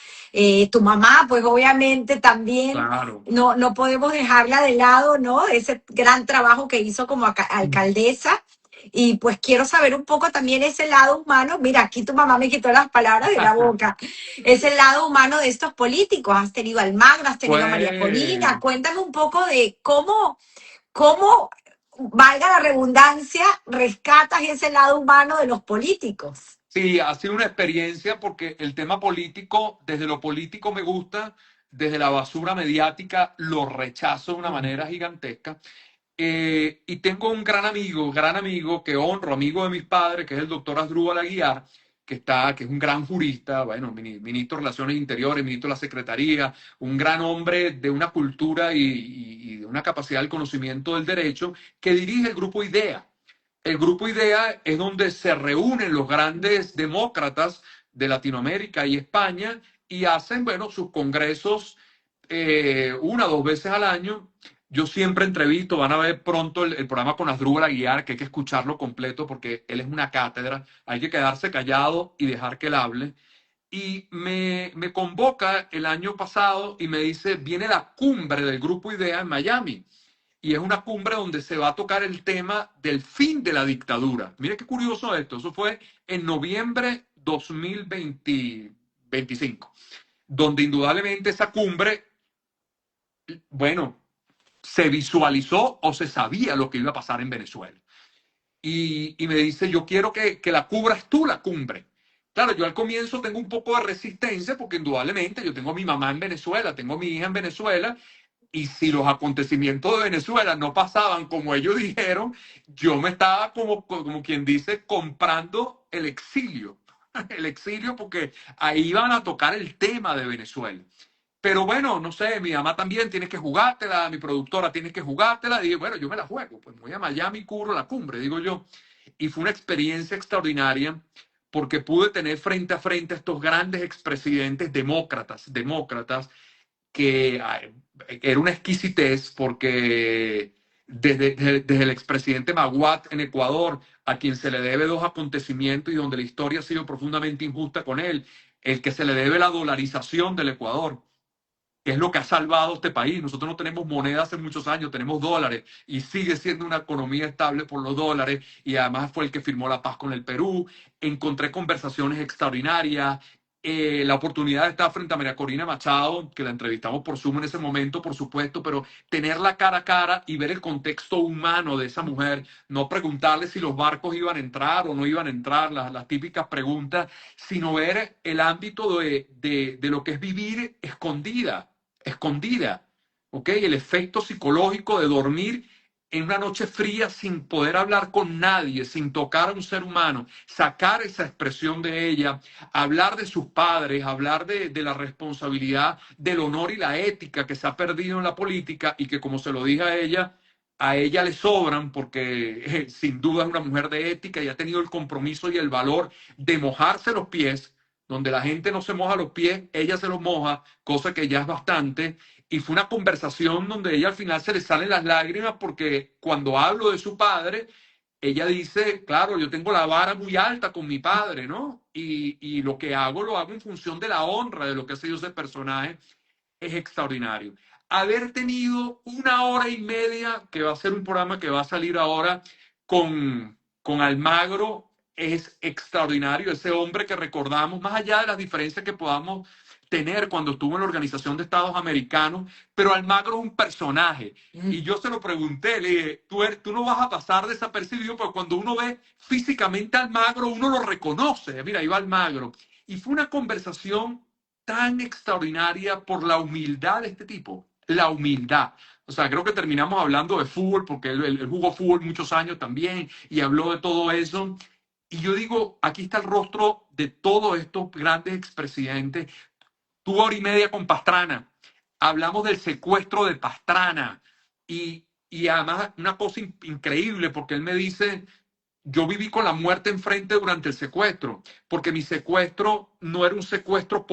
Tu mamá, pues obviamente también Claro. no podemos dejarla de lado, ¿no? Ese gran trabajo que hizo como alcaldesa. Y pues quiero saber un poco también ese lado humano. Mira, aquí tu mamá me quitó las palabras de la boca. Es el lado humano de estos políticos. Has tenido a Almagro, has tenido a María Pues Corina. Cuéntame un poco de cómo, valga la redundancia, rescatas ese lado humano de los políticos. sí, ha sido una experiencia porque el tema político, desde lo político me gusta, desde la basura mediática lo rechazo de una manera gigantesca. Y tengo un gran amigo que honro, amigo de mis padres, que es el doctor Asdrúbal Aguiar, que es un gran jurista, bueno, ministro de Relaciones Interiores, ministro de la Secretaría, un gran hombre de una cultura y de una capacidad del conocimiento del derecho, que dirige el grupo IDEA. El grupo IDEA es donde se reúnen los grandes demócratas de Latinoamérica y España y hacen, bueno, sus congresos 1 o 2 veces al año. Yo siempre entrevisto, van a ver pronto el programa con Asdrúbal Aguiar, que hay que escucharlo completo porque él es una cátedra, hay que quedarse callado y dejar que él hable. y me convoca el año pasado y me dice, viene la cumbre del Grupo IDEA en Miami. Y es una cumbre donde se va a tocar el tema del fin de la dictadura. Mire qué curioso esto. Eso fue en noviembre 2025, donde indudablemente esa cumbre, bueno, se visualizó o se sabía lo que iba a pasar en Venezuela. Y me dice, yo quiero que la cubras tú, la cumbre. Claro, yo al comienzo tengo un poco de resistencia porque indudablemente yo tengo a mi mamá en Venezuela, tengo a mi hija en Venezuela, y si los acontecimientos de Venezuela no pasaban como ellos dijeron, yo me estaba como quien dice comprando el exilio. El exilio porque ahí iban a tocar el tema de Venezuela. Pero bueno, no sé, mi mamá también tiene que jugártela, mi productora tiene que jugártela. Y bueno, yo me la juego, pues voy a Miami, cubro la cumbre, digo yo. Y fue una experiencia extraordinaria porque pude tener frente a frente a estos grandes expresidentes demócratas, que era una exquisitez porque desde el expresidente Maguad en Ecuador, a quien se le debe dos acontecimientos y donde la historia ha sido profundamente injusta con él, el que se le debe la dolarización del Ecuador, que es lo que ha salvado este país. Nosotros no tenemos moneda hace muchos años, tenemos dólares y sigue siendo una economía estable por los dólares, y además fue el que firmó la paz con el Perú. Encontré conversaciones extraordinarias. La oportunidad de estar frente a María Corina Machado, que la entrevistamos por Zoom en ese momento, por supuesto, pero tenerla cara a cara y ver el contexto humano de esa mujer, no preguntarle si los barcos iban a entrar o no iban a entrar, las típicas preguntas, sino ver el ámbito de lo que es vivir escondida, ¿ok? El efecto psicológico de dormir en una noche fría sin poder hablar con nadie, sin tocar a un ser humano, sacar esa expresión de ella, hablar de sus padres, hablar de la responsabilidad, del honor y la ética que se ha perdido en la política y que, como se lo dije a ella le sobran porque sin duda es una mujer de ética y ha tenido el compromiso y el valor de mojarse los pies. Donde la gente no se moja los pies, ella se los moja, cosa que ya es bastante. Y fue una conversación donde ella al final se le salen las lágrimas porque cuando hablo de su padre, ella dice, claro, yo tengo la vara muy alta con mi padre, ¿no? Y lo que hago, lo hago en función de la honra de lo que ha sido ese personaje. Es extraordinario. Haber tenido 1 hora y media, que va a ser un programa que va a salir ahora con Almagro, es extraordinario. Ese hombre que recordamos, más allá de las diferencias que podamos tener cuando estuvo en la Organización de Estados Americanos, pero Almagro es un personaje. Y yo se lo pregunté, le dije, tú no vas a pasar desapercibido, porque cuando uno ve físicamente a Almagro, uno lo reconoce. Mira, ahí va Almagro. Y fue una conversación tan extraordinaria por la humildad de este tipo, la humildad. O sea, creo que terminamos hablando de fútbol porque él jugó fútbol muchos años también y habló de todo eso. Y yo digo, aquí está el rostro de todos estos grandes expresidentes. Tuvo 1 hora y media con Pastrana. Hablamos del secuestro de Pastrana. Y además una cosa increíble porque él me dice, yo viví con la muerte enfrente durante el secuestro, porque mi secuestro no era un secuestro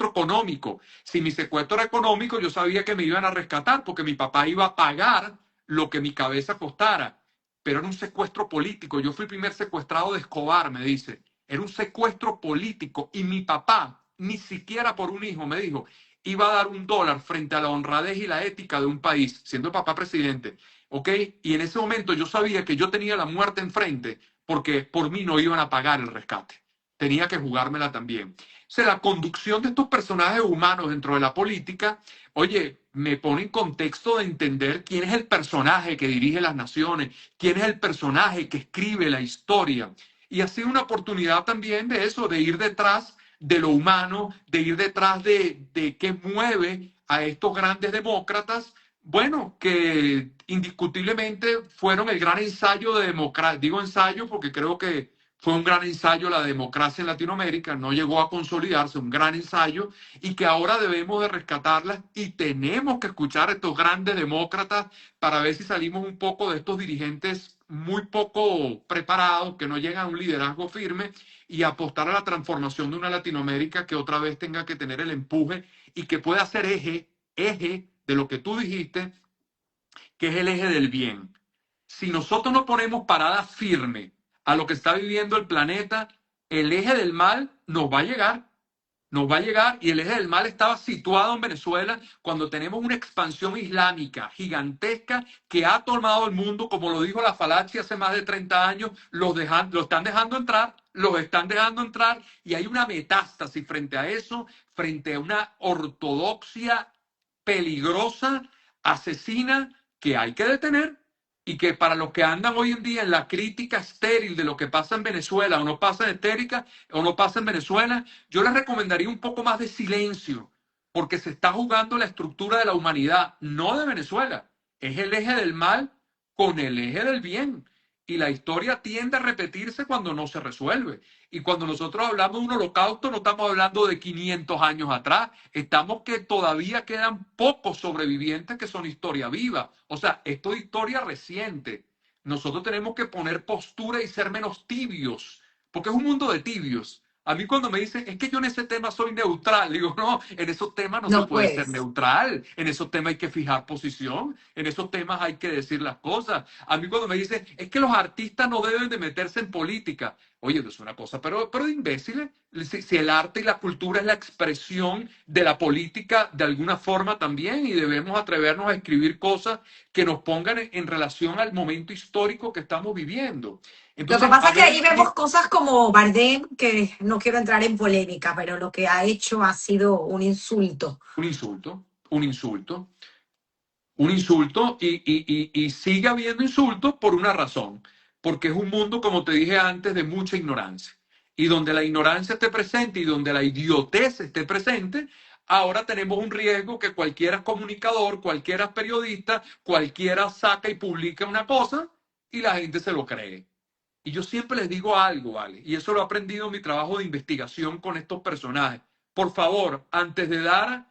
económico. Si mi secuestro era económico, yo sabía que me iban a rescatar, porque mi papá iba a pagar lo que mi cabeza costara. Pero era un secuestro político. Yo fui el primer secuestrado de Escobar, me dice. Era un secuestro político y mi papá, ni siquiera por un hijo, me dijo, iba a dar $1 frente a la honradez y la ética de un país, siendo el papá presidente. ¿Ok? Y en ese momento yo sabía que yo tenía la muerte enfrente porque por mí no iban a pagar el rescate. Tenía que jugármela también. O sea, la conducción de estos personajes humanos dentro de la política, oye, me pone en contexto de entender quién es el personaje que dirige las naciones, quién es el personaje que escribe la historia. Y ha sido una oportunidad también de eso, de ir detrás de lo humano, de ir detrás de qué mueve a estos grandes demócratas, bueno, que indiscutiblemente fueron el gran ensayo de democracia. Digo ensayo porque creo que fue un gran ensayo la democracia en Latinoamérica, no llegó a consolidarse, un gran ensayo, y que ahora debemos de rescatarlas y tenemos que escuchar a estos grandes demócratas para ver si salimos un poco de estos dirigentes muy poco preparados, que no llegan a un liderazgo firme, y apostar a la transformación de una Latinoamérica que otra vez tenga que tener el empuje y que pueda ser eje de lo que tú dijiste, que es el eje del bien. Si nosotros no ponemos parada firme a lo que está viviendo el planeta, el eje del mal nos va a llegar. nos va a llegar y el eje del mal estaba situado en Venezuela cuando tenemos una expansión islámica gigantesca que ha tomado el mundo, como lo dijo la Falachi hace más de 30 años, lo están dejando entrar, los están dejando entrar y hay una metástasis frente a eso, frente a una ortodoxia peligrosa, asesina, que hay que detener y que para los que andan hoy en día en la crítica estéril de lo que pasa en Venezuela o no pasa en Estérica o no pasa en Venezuela, yo les recomendaría un poco más de silencio, porque se está jugando la estructura de la humanidad, no de Venezuela. Es el eje del mal con el eje del bien. Y la historia tiende a repetirse cuando no se resuelve. Y cuando nosotros hablamos de un holocausto, no estamos hablando de 500 años atrás. Estamos que todavía quedan pocos sobrevivientes que son historia viva. O sea, esto es historia reciente. Nosotros tenemos que poner postura y ser menos tibios, porque es un mundo de tibios. A mí cuando me dicen, es que yo en ese tema soy neutral, digo, no, en esos temas no se No puede ser puedes. neutral, en esos temas hay que fijar posición, en esos temas hay que decir las cosas. A mí cuando me dicen, es que los artistas no deben de meterse en política, oye, eso es una cosa, pero de imbéciles, si el arte y la cultura es la expresión de la política de alguna forma también y debemos atrevernos a escribir cosas que nos pongan en relación al momento histórico que estamos viviendo. Lo que Entonces, pasa a es que ahí ver, vemos cosas como Bardem, que no quiero entrar en polémica, pero lo que ha hecho ha sido un insulto. un insulto, un insulto. Un insulto y sigue habiendo insultos por una razón, porque es un mundo, como te dije antes, de mucha ignorancia. Y donde la ignorancia esté presente y donde la idiotez esté presente, ahora tenemos un riesgo que cualquiera es comunicador, cualquiera es periodista, cualquiera saca y publica una cosa y la gente se lo cree. Y yo siempre les digo algo, ¿vale? Y eso lo he aprendido en mi trabajo de investigación con estos personajes. Por favor, antes de dar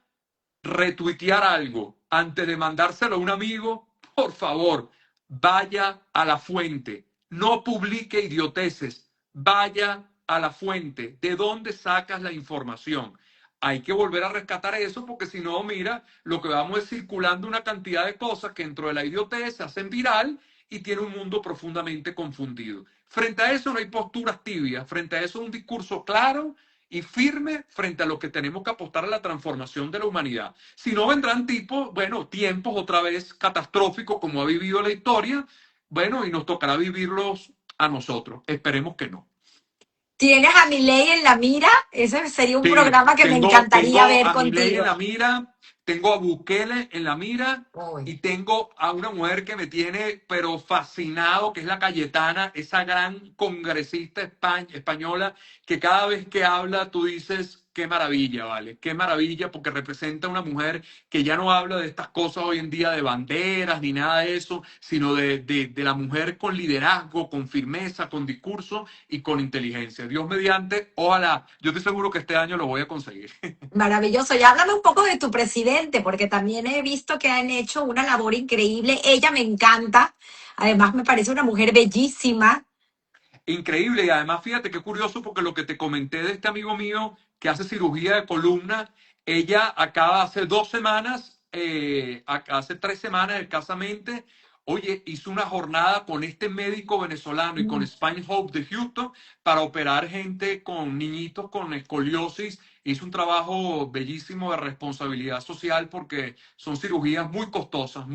retuitear algo antes de mandárselo a un amigo, por favor, vaya a la fuente. No publique idioteces. Vaya a la fuente. ¿De dónde sacas la información? Hay que volver a rescatar eso porque si no, mira, lo que vamos es circulando una cantidad de cosas que dentro de la idiotez se hacen viral y tiene un mundo profundamente confundido. Frente a eso no hay posturas tibias, frente a eso un discurso claro y firme frente a lo que tenemos que apostar a la transformación de la humanidad. Si no, vendrán tipos, bueno, tiempos otra vez catastróficos como ha vivido la historia, bueno, y nos tocará vivirlos a nosotros. Esperemos que no. ¿Tienes a Milei en la mira? Ese sería un Sí, programa que me encantaría tengo ver a Milei en contigo. la mira, tengo a Bukele en la mira Uy. y tengo a una mujer que me tiene pero fascinado, que es la Cayetana, esa gran congresista española que cada vez que habla tú dices, qué maravilla, ¿vale? Qué maravilla porque representa una mujer que ya no habla de estas cosas hoy en día de banderas ni nada de eso, sino de la mujer con liderazgo, con firmeza, con discurso y con inteligencia. Dios mediante, ojalá, yo estoy seguro que este año lo voy a conseguir. Maravilloso. Y háblame un poco de tu presidente, porque también he visto que han hecho una labor increíble. Ella me encanta. Además, me parece una mujer bellísima. Increíble, y además fíjate qué curioso porque lo que te comenté de este amigo mío que hace cirugía de columna, ella acaba hace 2 semanas, hace 3 semanas escasamente, oye, hizo una jornada con este médico venezolano y con Spine Hope de Houston para operar gente con niñitos con escoliosis. Hizo un trabajo bellísimo de responsabilidad social porque son cirugías muy costosas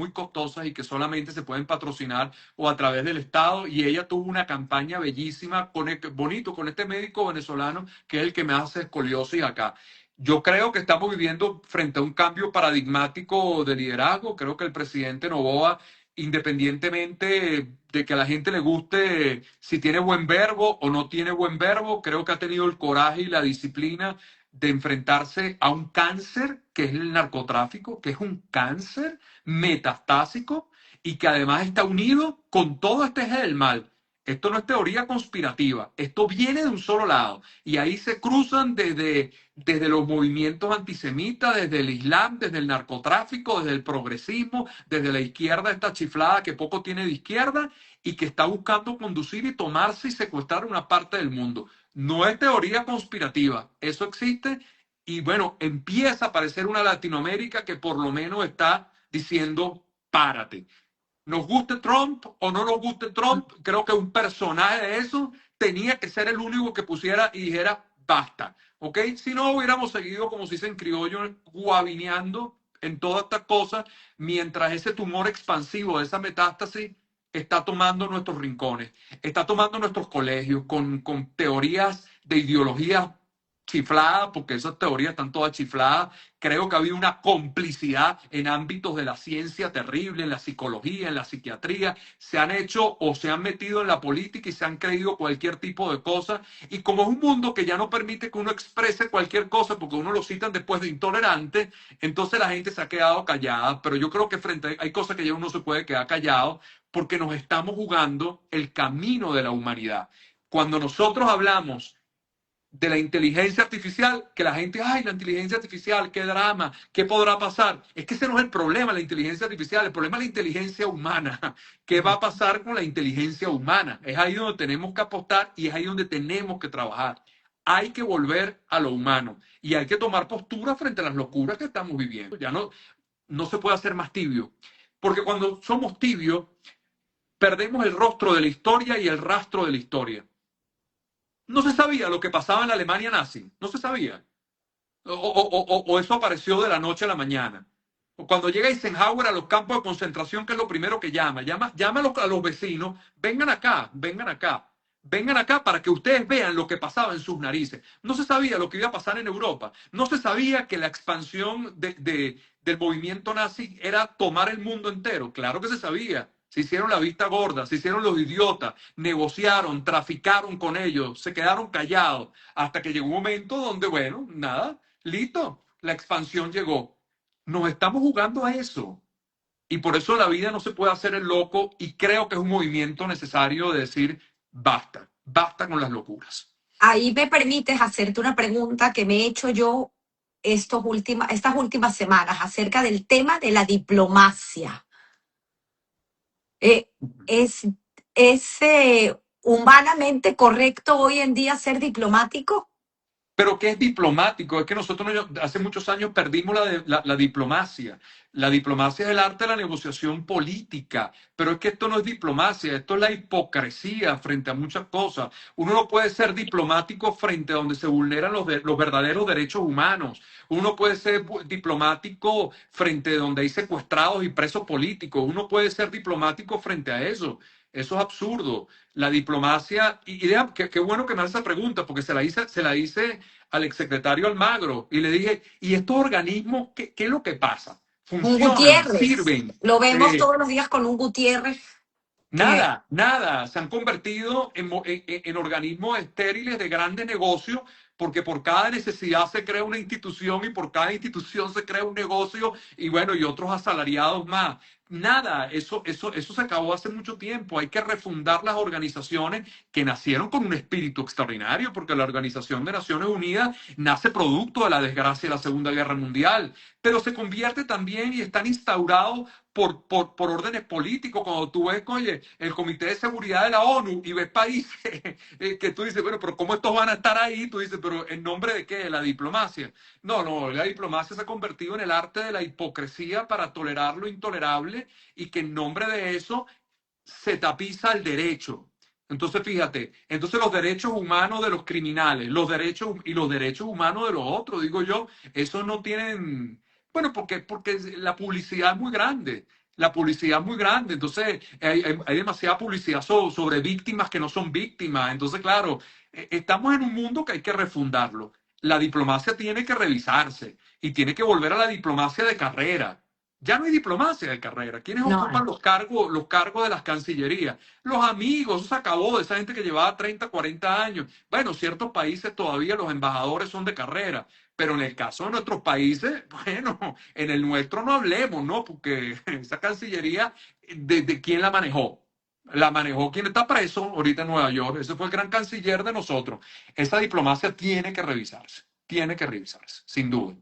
y que solamente se pueden patrocinar o a través del Estado, y ella tuvo una campaña bellísima, bonito, con este médico venezolano que es el que me hace escoliosis acá. Yo creo que estamos viviendo frente a un cambio paradigmático de liderazgo. Creo que el presidente Noboa, independientemente de que a la gente le guste si tiene buen verbo o no tiene buen verbo, creo que ha tenido el coraje y la disciplina de enfrentarse a un cáncer que es el narcotráfico, que es un cáncer metastásico y que además está unido con todo este eje del mal. Esto no es teoría conspirativa, esto viene de un solo lado y ahí se cruzan desde los movimientos antisemitas, desde el Islam, desde el narcotráfico, desde el progresismo, desde la izquierda esta chiflada que poco tiene de izquierda y que está buscando conducir y tomarse y secuestrar una parte del mundo. No es teoría conspirativa, eso existe y bueno, empieza a aparecer una Latinoamérica que por lo menos está diciendo párate. Nos guste Trump o no nos guste Trump, creo que un personaje de eso tenía que ser el único que pusiera y dijera basta. ¿ok? Si no, hubiéramos seguido, como se dice en criollo, guabineando en todas estas cosas, mientras ese tumor expansivo, esa metástasis, está tomando nuestros rincones, está tomando nuestros colegios con teorías de ideologías chifladas, porque esas teorías están todas chifladas. Creo que ha habido una complicidad en ámbitos de la ciencia terrible, en la psicología, en la psiquiatría. Se han hecho o se han metido en la política y se han creído cualquier tipo de cosa. Y como es un mundo que ya no permite que uno exprese cualquier cosa, porque uno lo citan después de intolerante, entonces la gente se ha quedado callada. Pero yo creo que hay cosas que ya uno se puede quedar callado porque nos estamos jugando el camino de la humanidad. Cuando nosotros hablamos de la inteligencia artificial, que la gente, ay, la inteligencia artificial, qué drama, qué podrá pasar. Es que ese no es el problema, la inteligencia artificial, el problema es la inteligencia humana. ¿Qué va a pasar con la inteligencia humana? Es ahí donde tenemos que apostar y es ahí donde tenemos que trabajar. Hay que volver a lo humano y hay que tomar postura frente a las locuras que estamos viviendo. Ya no se puede hacer más tibio, porque cuando somos tibios, perdemos el rostro de la historia y el rastro de la historia. No se sabía lo que pasaba en la Alemania nazi, no se sabía. O eso apareció de la noche a la mañana. O cuando llega Eisenhower a los campos de concentración, que es lo primero que llama a los vecinos, vengan acá para que ustedes vean lo que pasaba en sus narices. No se sabía lo que iba a pasar en Europa, no se sabía que la expansión del movimiento nazi era tomar el mundo entero. Claro que se sabía. Se hicieron la vista gorda, se hicieron los idiotas, negociaron, traficaron con ellos, se quedaron callados, hasta que llegó un momento donde, bueno, nada, listo, la expansión llegó. Nos estamos jugando a eso. Y por eso la vida no se puede hacer el loco y creo que es un movimiento necesario de decir, basta, basta con las locuras. Ahí me permites hacerte una pregunta que me he hecho yo estas últimas semanas acerca del tema de la diplomacia. Eh, ¿es humanamente correcto hoy en día ser diplomático? Pero ¿qué es diplomático? Es que nosotros hace muchos años perdimos la diplomacia. La diplomacia es el arte de la negociación política, pero es que esto no es diplomacia, esto es la hipocresía frente a muchas cosas. Uno no puede ser diplomático frente a donde se vulneran los verdaderos derechos humanos. Uno puede ser diplomático frente a donde hay secuestrados y presos políticos. Uno puede ser diplomático frente a eso. Eso es absurdo. La diplomacia, qué bueno que me hace esa pregunta, porque se la hice al exsecretario Almagro y le dije, ¿y estos organismos qué es lo que pasa? Un ¿Funcionan? Gutiérrez. ¿Sirven? Lo vemos Eh, todos los días con un Gutiérrez que Nada, nada. Se han convertido en organismos estériles de grandes negocios porque por cada necesidad se crea una institución y por cada institución se crea un negocio y bueno, y otros asalariados más. Nada, eso se acabó hace mucho tiempo. Hay que refundar las organizaciones que nacieron con un espíritu extraordinario porque la Organización de Naciones Unidas nace producto de la desgracia de la Segunda Guerra Mundial, pero se convierte también y están instaurados por órdenes políticos. Cuando tú ves, oye, el Comité de Seguridad de la ONU y ves países que tú dices, bueno, pero ¿cómo estos van a estar ahí? Tú dices, pero ¿en nombre de qué? ¿De la diplomacia? No, la diplomacia se ha convertido en el arte de la hipocresía para tolerar lo intolerable y que en nombre de eso se tapiza el derecho. Entonces, fíjate, entonces los derechos humanos de los criminales, los derechos humanos de los otros, digo yo, eso no tienen, bueno, porque la publicidad es muy grande. La publicidad es muy grande, entonces hay demasiada publicidad sobre víctimas que no son víctimas. Entonces, claro, estamos en un mundo que hay que refundarlo. La diplomacia tiene que revisarse y tiene que volver a la diplomacia de carrera. Ya no hay diplomacia de carrera. ¿Quiénes ocupan no. los cargos de las cancillerías? Los amigos, eso se acabó, de esa gente que llevaba 30, 40 años. Bueno, ciertos países todavía los embajadores son de carrera, pero en el caso de nuestros países, bueno, en el nuestro no hablemos, ¿no? Porque esa cancillería, ¿de quién la manejó? La manejó quien está preso ahorita en Nueva York. Ese fue el gran canciller de nosotros. Esa diplomacia tiene que revisarse, sin duda.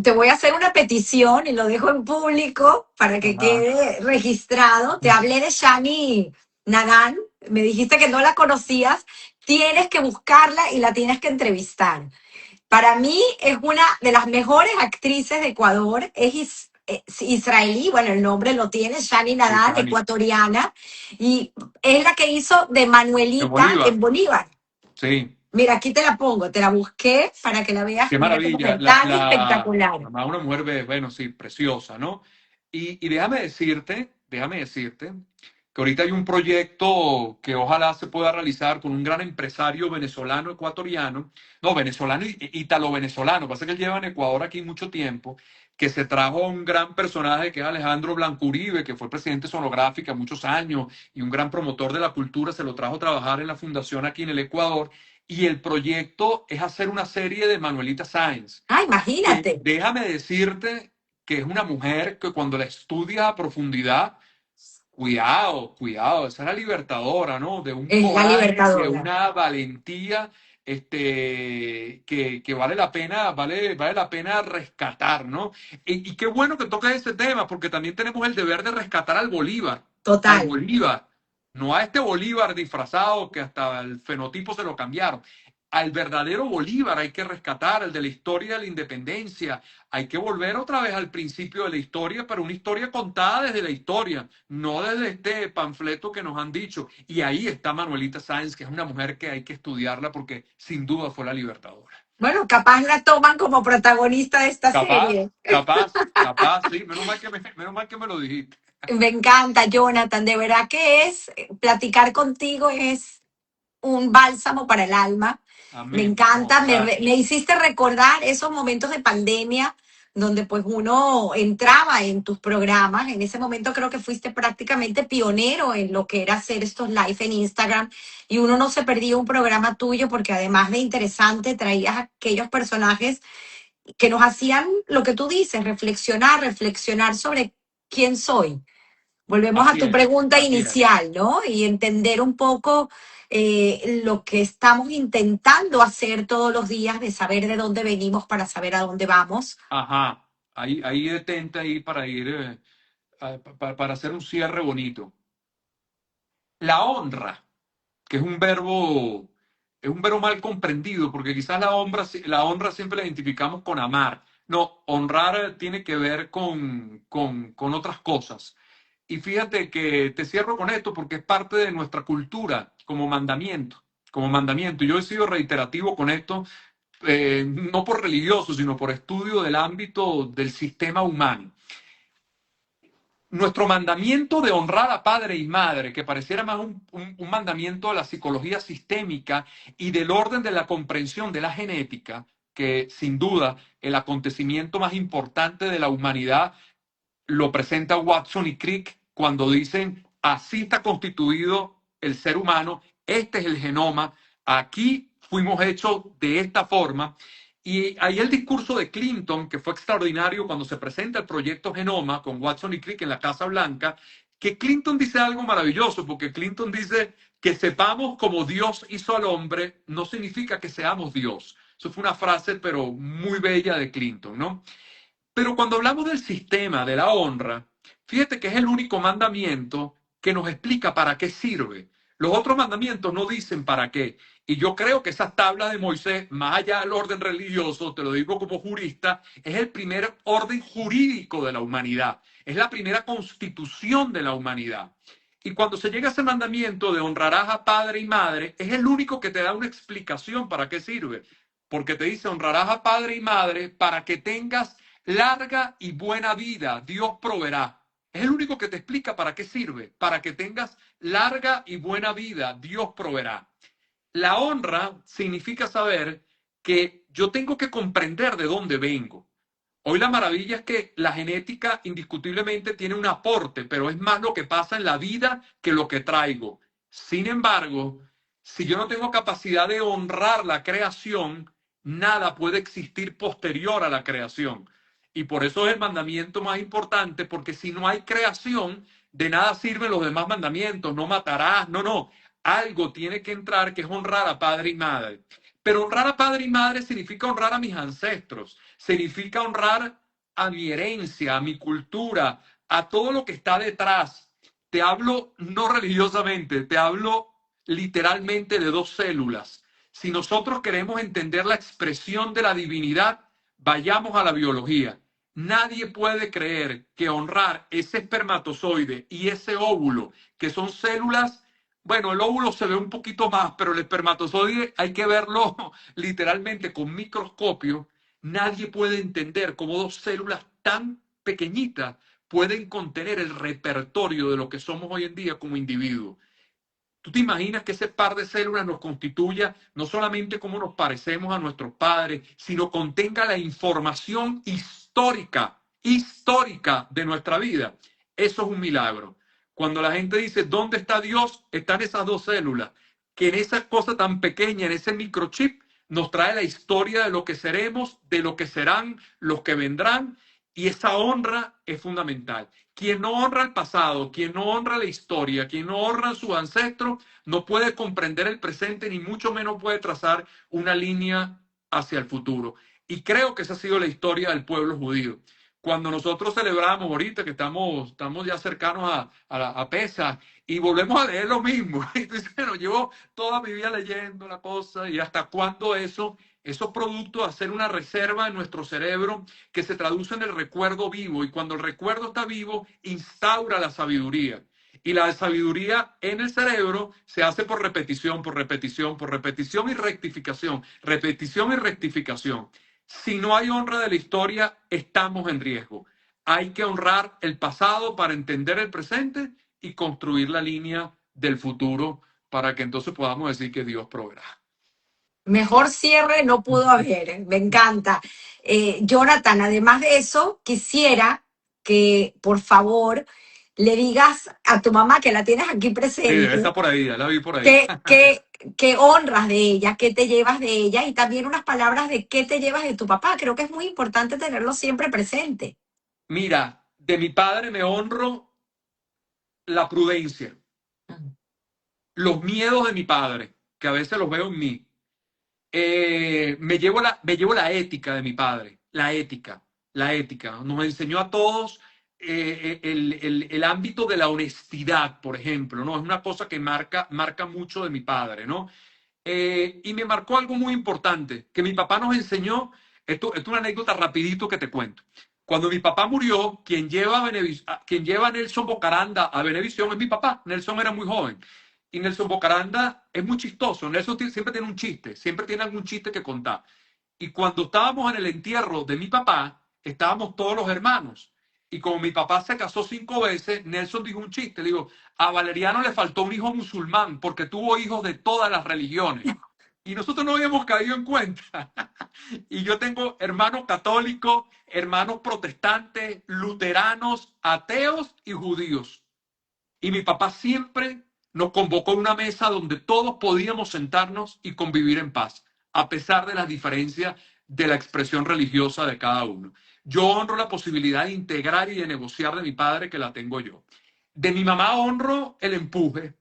Te voy a hacer una petición y lo dejo en público para que Ajá. quede registrado. Te hablé de Shani Nadán, me dijiste que no la conocías, tienes que buscarla y la tienes que entrevistar. Para mí es una de las mejores actrices de Ecuador, es israelí, bueno, el nombre lo tiene, Shani Sí, Nadán, Chani. ecuatoriana, y es la que hizo de En Manuelita Bolívar. en Bolívar. Sí. Mira, aquí te la pongo, te la busqué para que la veas. Qué Mira qué maravilla. mujer tan espectacular. Además, una mujer, bueno, sí, preciosa, ¿no? Y déjame decirte que ahorita hay un proyecto que ojalá se pueda realizar con un gran empresario venezolano ecuatoriano, no, venezolano ítalo-venezolano, pasa que él lleva en Ecuador aquí mucho tiempo, que se trajo a un gran personaje que es Alejandro Blanco Uribe, que fue presidente de Sonográfica muchos años y un gran promotor de la cultura, se lo trajo a trabajar en la fundación aquí en el Ecuador. Y el proyecto es hacer una serie de Manuelita Sáenz, Ah, que imagínate, déjame decirte que es una mujer que cuando la estudias a profundidad, cuidado, cuidado, esa es la libertadora, ¿no? De un es la coraje, de libertadora. una valentía, que vale la pena rescatar, ¿no? Y qué bueno que toques ese tema, porque también tenemos el deber de rescatar al Total. Bolívar, no a este Bolívar disfrazado que hasta el fenotipo se lo cambiaron. Al verdadero Bolívar hay que rescatar, el de la historia de la independencia. Hay que volver otra vez al principio de la historia, pero una historia contada desde la historia, no desde este panfleto que nos han dicho. Y ahí está Manuelita Sáenz, que es una mujer que hay que estudiarla porque sin duda fue la libertadora. Bueno, capaz la toman como protagonista de esta Capaz, serie. capaz, capaz, sí. Menos mal que me lo dijiste. Me encanta, Jonathan. De verdad que platicar contigo es un bálsamo para el alma. Me Amén. No, encanta, me gracias. hiciste recordar esos momentos de pandemia donde pues uno entraba en tus programas. En ese momento creo que fuiste prácticamente pionero en lo que era hacer estos live en Instagram y uno no se perdía un programa tuyo porque además de interesante traías aquellos personajes que nos hacían lo que tú dices, reflexionar sobre quién soy. Volvemos a Así tu es, pregunta así es. inicial, ¿no? Y entender un poco lo que estamos intentando hacer todos los días, de saber de dónde venimos para saber a dónde vamos. Ajá. Ahí detente ahí para ir, para hacer un cierre bonito. La honra, que es un verbo mal comprendido, porque quizás la honra siempre la identificamos con amar. No, honrar tiene que ver con otras cosas. Y fíjate que te cierro con esto porque es parte de nuestra cultura como mandamiento, como mandamiento. Yo he sido reiterativo con esto, no por religioso, sino por estudio del ámbito del sistema humano. Nuestro mandamiento de honrar a padre y madre, que pareciera más un mandamiento de la psicología sistémica y del orden de la comprensión de la genética, que sin duda el acontecimiento más importante de la humanidad lo presenta Watson y Crick cuando dicen, así está constituido el ser humano, este es el genoma, aquí fuimos hechos de esta forma. Y ahí el discurso de Clinton, que fue extraordinario cuando se presenta el proyecto Genoma con Watson y Crick en la Casa Blanca, que Clinton dice algo maravilloso, porque Clinton dice que sepamos como Dios hizo al hombre, no significa que seamos Dios. Eso fue una frase, pero muy bella de Clinton, ¿no? Pero cuando hablamos del sistema de la honra, fíjate que es el único mandamiento que nos explica para qué sirve. Los otros mandamientos no dicen para qué. Y yo creo que esas tablas de Moisés, más allá del orden religioso, te lo digo como jurista, es el primer orden jurídico de la humanidad. Es la primera constitución de la humanidad. Y cuando se llega a ese mandamiento de honrarás a padre y madre, es el único que te da una explicación para qué sirve. Porque te dice honrarás a padre y madre para que tengas larga y buena vida, Dios proveerá. Es el único que te explica para qué sirve, para que tengas larga y buena vida, Dios proveerá. La honra significa saber que yo tengo que comprender de dónde vengo. Hoy la maravilla es que la genética indiscutiblemente tiene un aporte, pero es más lo que pasa en la vida que lo que traigo. Sin embargo, si yo no tengo capacidad de honrar la creación, nada puede existir posterior a la creación. Y por eso es el mandamiento más importante, porque si no hay creación, de nada sirven los demás mandamientos. No matarás, no. Algo tiene que entrar que es honrar a padre y madre. Pero honrar a padre y madre significa honrar a mis ancestros, significa honrar a mi herencia, a mi cultura, a todo lo que está detrás. Te hablo no religiosamente, te hablo literalmente de dos células. Si nosotros queremos entender la expresión de la divinidad, vayamos a la biología. Nadie puede creer que honrar ese espermatozoide y ese óvulo, que son células Bueno, el óvulo se ve un poquito más, pero el espermatozoide hay que verlo literalmente con microscopio. Nadie puede entender cómo dos células tan pequeñitas pueden contener el repertorio de lo que somos hoy en día como individuos. ¿Tú te imaginas que ese par de células nos constituya no solamente cómo nos parecemos a nuestros padres, sino contenga la información histórica de nuestra vida? Eso es un milagro. Cuando la gente dice, ¿dónde está Dios? Están esas dos células, que en esa cosa tan pequeña, en ese microchip, nos trae la historia de lo que seremos, de lo que serán, los que vendrán, y esa honra es fundamental. Quien no honra el pasado, quien no honra la historia, quien no honra a sus ancestros, no puede comprender el presente, ni mucho menos puede trazar una línea hacia el futuro. Y creo que esa ha sido la historia del pueblo judío. Cuando nosotros celebramos ahorita que estamos ya cercanos a Pesach y volvemos a leer lo mismo. Y tú dices, bueno, llevo toda mi vida leyendo la cosa y hasta cuándo esos productos hacer una reserva en nuestro cerebro que se traduce en el recuerdo vivo, y cuando el recuerdo está vivo, instaura la sabiduría. Y la sabiduría en el cerebro se hace por repetición, por repetición, por repetición y rectificación, repetición y rectificación. Si no hay honra de la historia, estamos en riesgo. Hay que honrar el pasado para entender el presente y construir la línea del futuro para que entonces podamos decir que Dios proveerá. Mejor cierre no pudo haber, me encanta. Jonathan, además de eso, quisiera que por favor le digas a tu mamá que la tienes aquí Sí, debe presente, estar por ahí, ya la vi por ahí. que, que, que honras de ella, que te llevas de ella y también unas palabras de qué te llevas de tu papá. Creo que es muy importante tenerlo siempre presente. Mira, de mi padre me honro la prudencia, los miedos de mi padre, que a veces los veo en mí. Me llevo la ética de mi padre, la ética. Nos enseñó a todos el ámbito de la honestidad, por ejemplo, ¿no? Es una cosa que marca mucho de mi padre, ¿no? Y me marcó algo muy importante, que mi papá nos enseñó, esto es una anécdota rapidito que te cuento. Cuando mi papá murió, quien lleva a Nelson Bocaranda a Venevisión es mi papá. Nelson era muy joven. Y Nelson Bocaranda es muy chistoso. Nelson siempre tiene un chiste, siempre tiene algún chiste que contar. Y cuando estábamos en el entierro de mi papá, estábamos todos los hermanos. Y como mi papá se casó 5 veces, Nelson dijo un chiste. Le digo, a Valeriano le faltó un hijo musulmán porque tuvo hijos de todas las religiones. Y nosotros no habíamos caído en cuenta. Y yo tengo hermanos católicos, hermanos protestantes, luteranos, ateos y judíos. Y mi papá siempre nos convocó a una mesa donde todos podíamos sentarnos y convivir en paz, a pesar de las diferencias de la expresión religiosa de cada uno. Yo honro la posibilidad de integrar y de negociar de mi padre, que la tengo yo. De mi mamá honro el empuje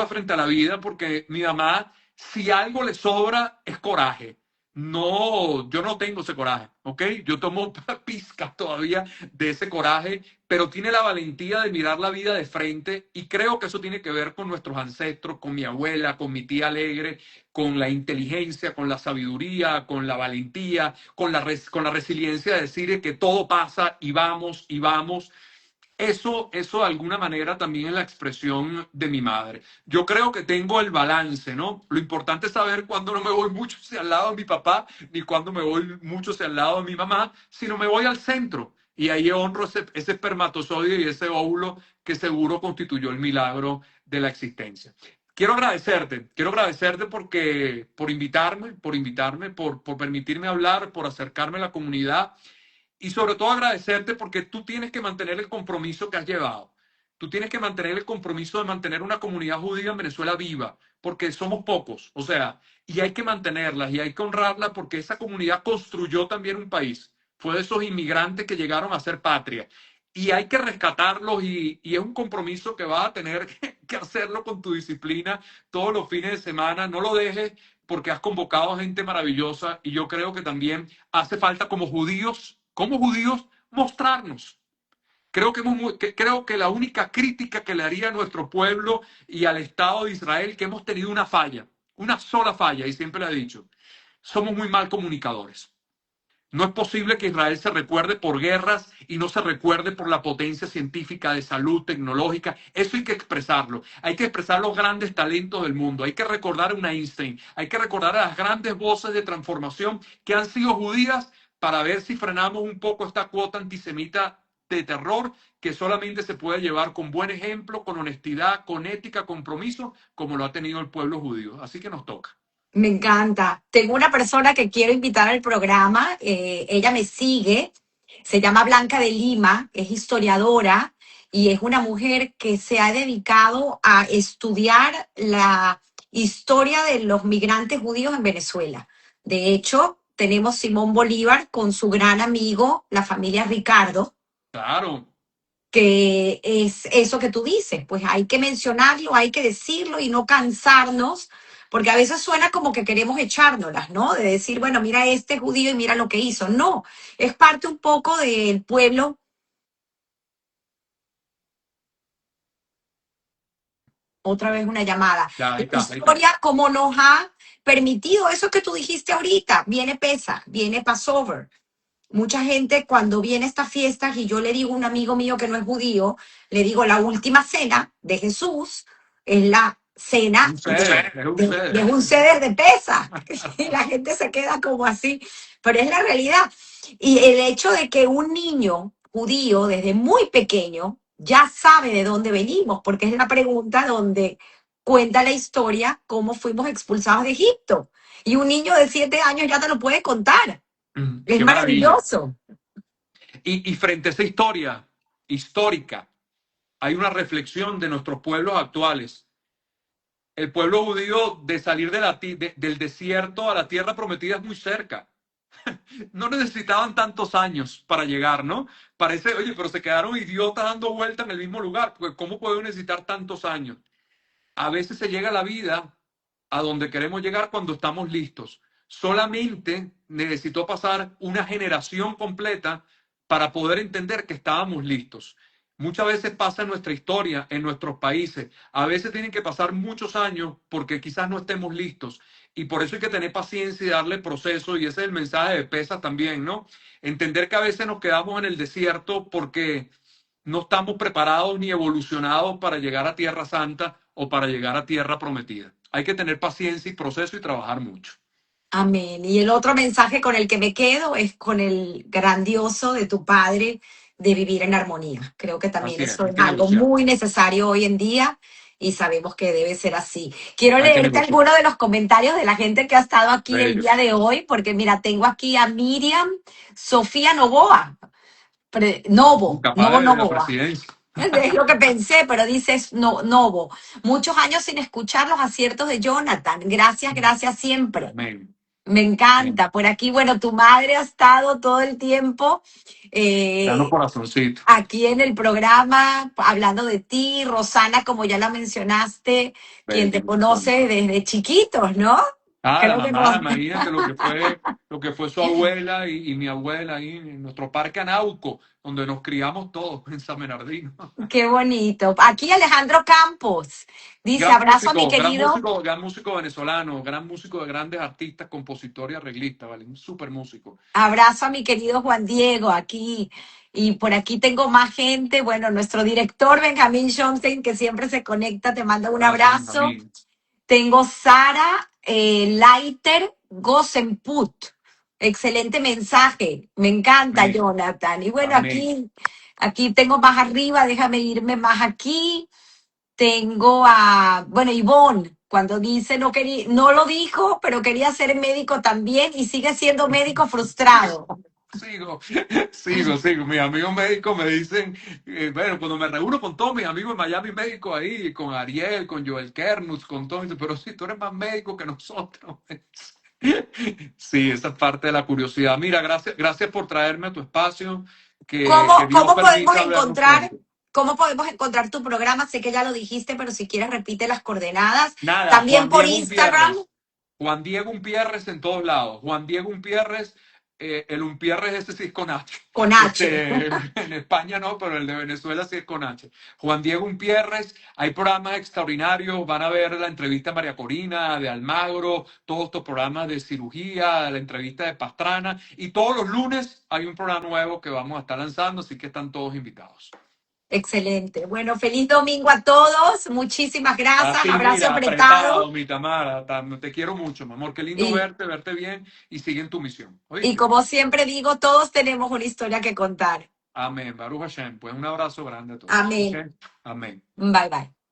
frente a la vida, porque mi mamá, si algo le sobra, es coraje. No, yo no tengo ese coraje, ¿ok? Yo tomo pizcas todavía de ese coraje, pero tiene la valentía de mirar la vida de frente, y creo que eso tiene que ver con nuestros ancestros, con mi abuela, con mi tía Alegre, con la inteligencia, con la sabiduría, con la valentía, con la resiliencia de decir que todo pasa y vamos y vamos. Eso de alguna manera también es la expresión de mi madre. Yo creo que tengo el balance, ¿no? Lo importante es saber cuándo no me voy mucho hacia el lado de mi papá, ni cuándo me voy mucho hacia el lado de mi mamá, sino me voy al centro. Y ahí honro ese espermatozoide y ese óvulo que seguro constituyó el milagro de la existencia. Quiero agradecerte porque, por invitarme, por permitirme hablar, por acercarme a la comunidad. Y sobre todo agradecerte porque tú tienes que mantener el compromiso que has llevado. Tú tienes que mantener el compromiso de mantener una comunidad judía en Venezuela viva, porque somos pocos, o sea, y hay que mantenerla y hay que honrarla, porque esa comunidad construyó también un país. Fue de esos inmigrantes que llegaron a ser patria. Y hay que rescatarlos, y es un compromiso que vas a tener que hacerlo con tu disciplina todos los fines de semana. No lo dejes, porque has convocado a gente maravillosa, y yo creo que también hace falta como judíos, mostrarnos. Creo que la única crítica que le haría a nuestro pueblo y al Estado de Israel, que hemos tenido una sola falla, y siempre la he dicho, somos muy mal comunicadores. No es posible que Israel se recuerde por guerras y no se recuerde por la potencia científica de salud tecnológica. Eso hay que expresarlo. Hay que expresar los grandes talentos del mundo. Hay que recordar a una Einstein. Hay que recordar a las grandes voces de transformación que han sido judías para ver si frenamos un poco esta cuota antisemita de terror que solamente se puede llevar con buen ejemplo, con honestidad, con ética, compromiso, como lo ha tenido el pueblo judío. Así que nos toca. Me encanta. Tengo una persona que quiero invitar al programa. Ella me sigue. Se llama Blanca de Lima. Es historiadora y es una mujer que se ha dedicado a estudiar la historia de los migrantes judíos en Venezuela. De hecho, tenemos Simón Bolívar con su gran amigo, la familia Ricardo, Claro. que es eso que tú dices, pues hay que mencionarlo, hay que decirlo y no cansarnos, porque a veces suena como que queremos echárnoslas, ¿no? De decir, bueno, mira este judío y mira lo que hizo. No, es parte un poco del pueblo. Otra vez una llamada. Ya, ahí La está, ahí está. historia como nos ha permitido eso que tú dijiste ahorita, viene Pesa, viene Passover. Mucha gente cuando viene a estas fiestas y yo le digo a un amigo mío que no es judío, le digo la última cena de Jesús es la cena Un ceder, es un de ceder. un ceder de Pesaj. Y la gente se queda como así, pero es la realidad. Y el hecho de que un niño judío desde muy pequeño ya sabe de dónde venimos, porque es la pregunta donde cuenta la historia cómo fuimos expulsados de Egipto. Y un niño de 7 años ya te lo puede contar. Es Qué maravilla. maravilloso. Y frente a esa historia histórica, hay una reflexión de nuestros pueblos actuales. El pueblo judío de salir del desierto a la tierra prometida es muy cerca. No necesitaban tantos años para llegar, ¿no? Parece, oye, pero se quedaron idiotas dando vueltas en el mismo lugar. Pues, ¿cómo pueden necesitar tantos años? A veces se llega a la vida a donde queremos llegar cuando estamos listos. Solamente necesitó pasar una generación completa para poder entender que estábamos listos. Muchas veces pasa en nuestra historia, en nuestros países. A veces tienen que pasar muchos años porque quizás no estemos listos. Y por eso hay que tener paciencia y darle proceso. Y ese es el mensaje de Pesa también, ¿no? Entender que a veces nos quedamos en el desierto porque no estamos preparados ni evolucionados para llegar a Tierra Santa o para llegar a Tierra Prometida. Hay que tener paciencia y proceso y trabajar mucho. Amén. Y el otro mensaje con el que me quedo es con el grandioso de tu padre de vivir en armonía. Creo que también Así es, eso hay es que algo negociar. muy necesario hoy en día y sabemos que debe ser así. Quiero Hay que leerte negociar. algunos de los comentarios de la gente que ha estado aquí el Bello. día de hoy, porque mira, tengo aquí a Miriam Sofía Novoa, Novo Capaz de la Novoa. presidencia. Es lo que pensé, pero dices no, Novo. Muchos años sin escuchar los aciertos de Jonathan. Gracias, gracias siempre. Amén. Me Amén. encanta. Por aquí, bueno, tu madre ha estado todo el tiempo Dando eh, corazoncito. aquí en el programa hablando de ti. Rosana, como ya la mencionaste, quien te Bello. conoce desde chiquitos, ¿no? Ah, la Creo que mamá, no. imagínate lo que fue su abuela y mi abuela ahí en nuestro parque Anauco, donde nos criamos todos en San Bernardino. Qué bonito. Aquí Alejandro Campos dice, abrazo a mi querido. Gran músico venezolano, gran músico de grandes artistas, compositor y arreglista, ¿vale? Un súper músico. Abrazo a mi querido Juan Diego aquí. Y por aquí tengo más gente. Bueno, nuestro director Benjamín Schomstein, que siempre se conecta, te manda un Gracias, abrazo. Benjamín. Tengo Sara Leiter Gosenput. Excelente mensaje. Me encanta, Amén. Jonathan. Y bueno, Amén. aquí tengo más arriba, déjame irme más aquí. Tengo a, bueno, Ivonne, cuando dice no quería, no lo dijo, pero quería ser médico también y sigue siendo médico frustrado. Sigo, sigo. Mis amigos médicos me dicen, bueno, cuando me reúno con todos mis amigos en Miami médicos ahí, con Ariel, con Joel Kernutz, con todos, pero si tú eres más médico que nosotros. Sí, esa es parte de la curiosidad. Mira, gracias por traerme a tu espacio, que ¿Cómo, Dios cómo podemos permita vernos encontrar, pronto. cómo podemos encontrar tu programa? Sé que ya lo dijiste, pero si quieres repite las coordenadas. Nada, También por Instagram. Juan Diego Umpierres en todos lados. Juan Diego Umpierres, el Umpierres ese sí es con H. Con H. En España no, pero el de Venezuela sí es con H. Juan Diego Umpierres, hay programas extraordinarios, van a ver la entrevista a María Corina, de Almagro, todos estos programas de cirugía, la entrevista de Pastrana, y todos los lunes hay un programa nuevo que vamos a estar lanzando, así que están todos invitados. Excelente. Bueno, feliz domingo a todos. Muchísimas gracias. Así, Abrazo mira, apretado. apretado, mi Tamara, te quiero mucho, mi amor, qué lindo Y, verte bien y sigue en tu misión, y ¿oíste? como siempre digo, todos tenemos una historia que contar. Amén, Baruch Hashem, pues un abrazo grande a todos, ¿ok? Amén. Amén. Bye bye.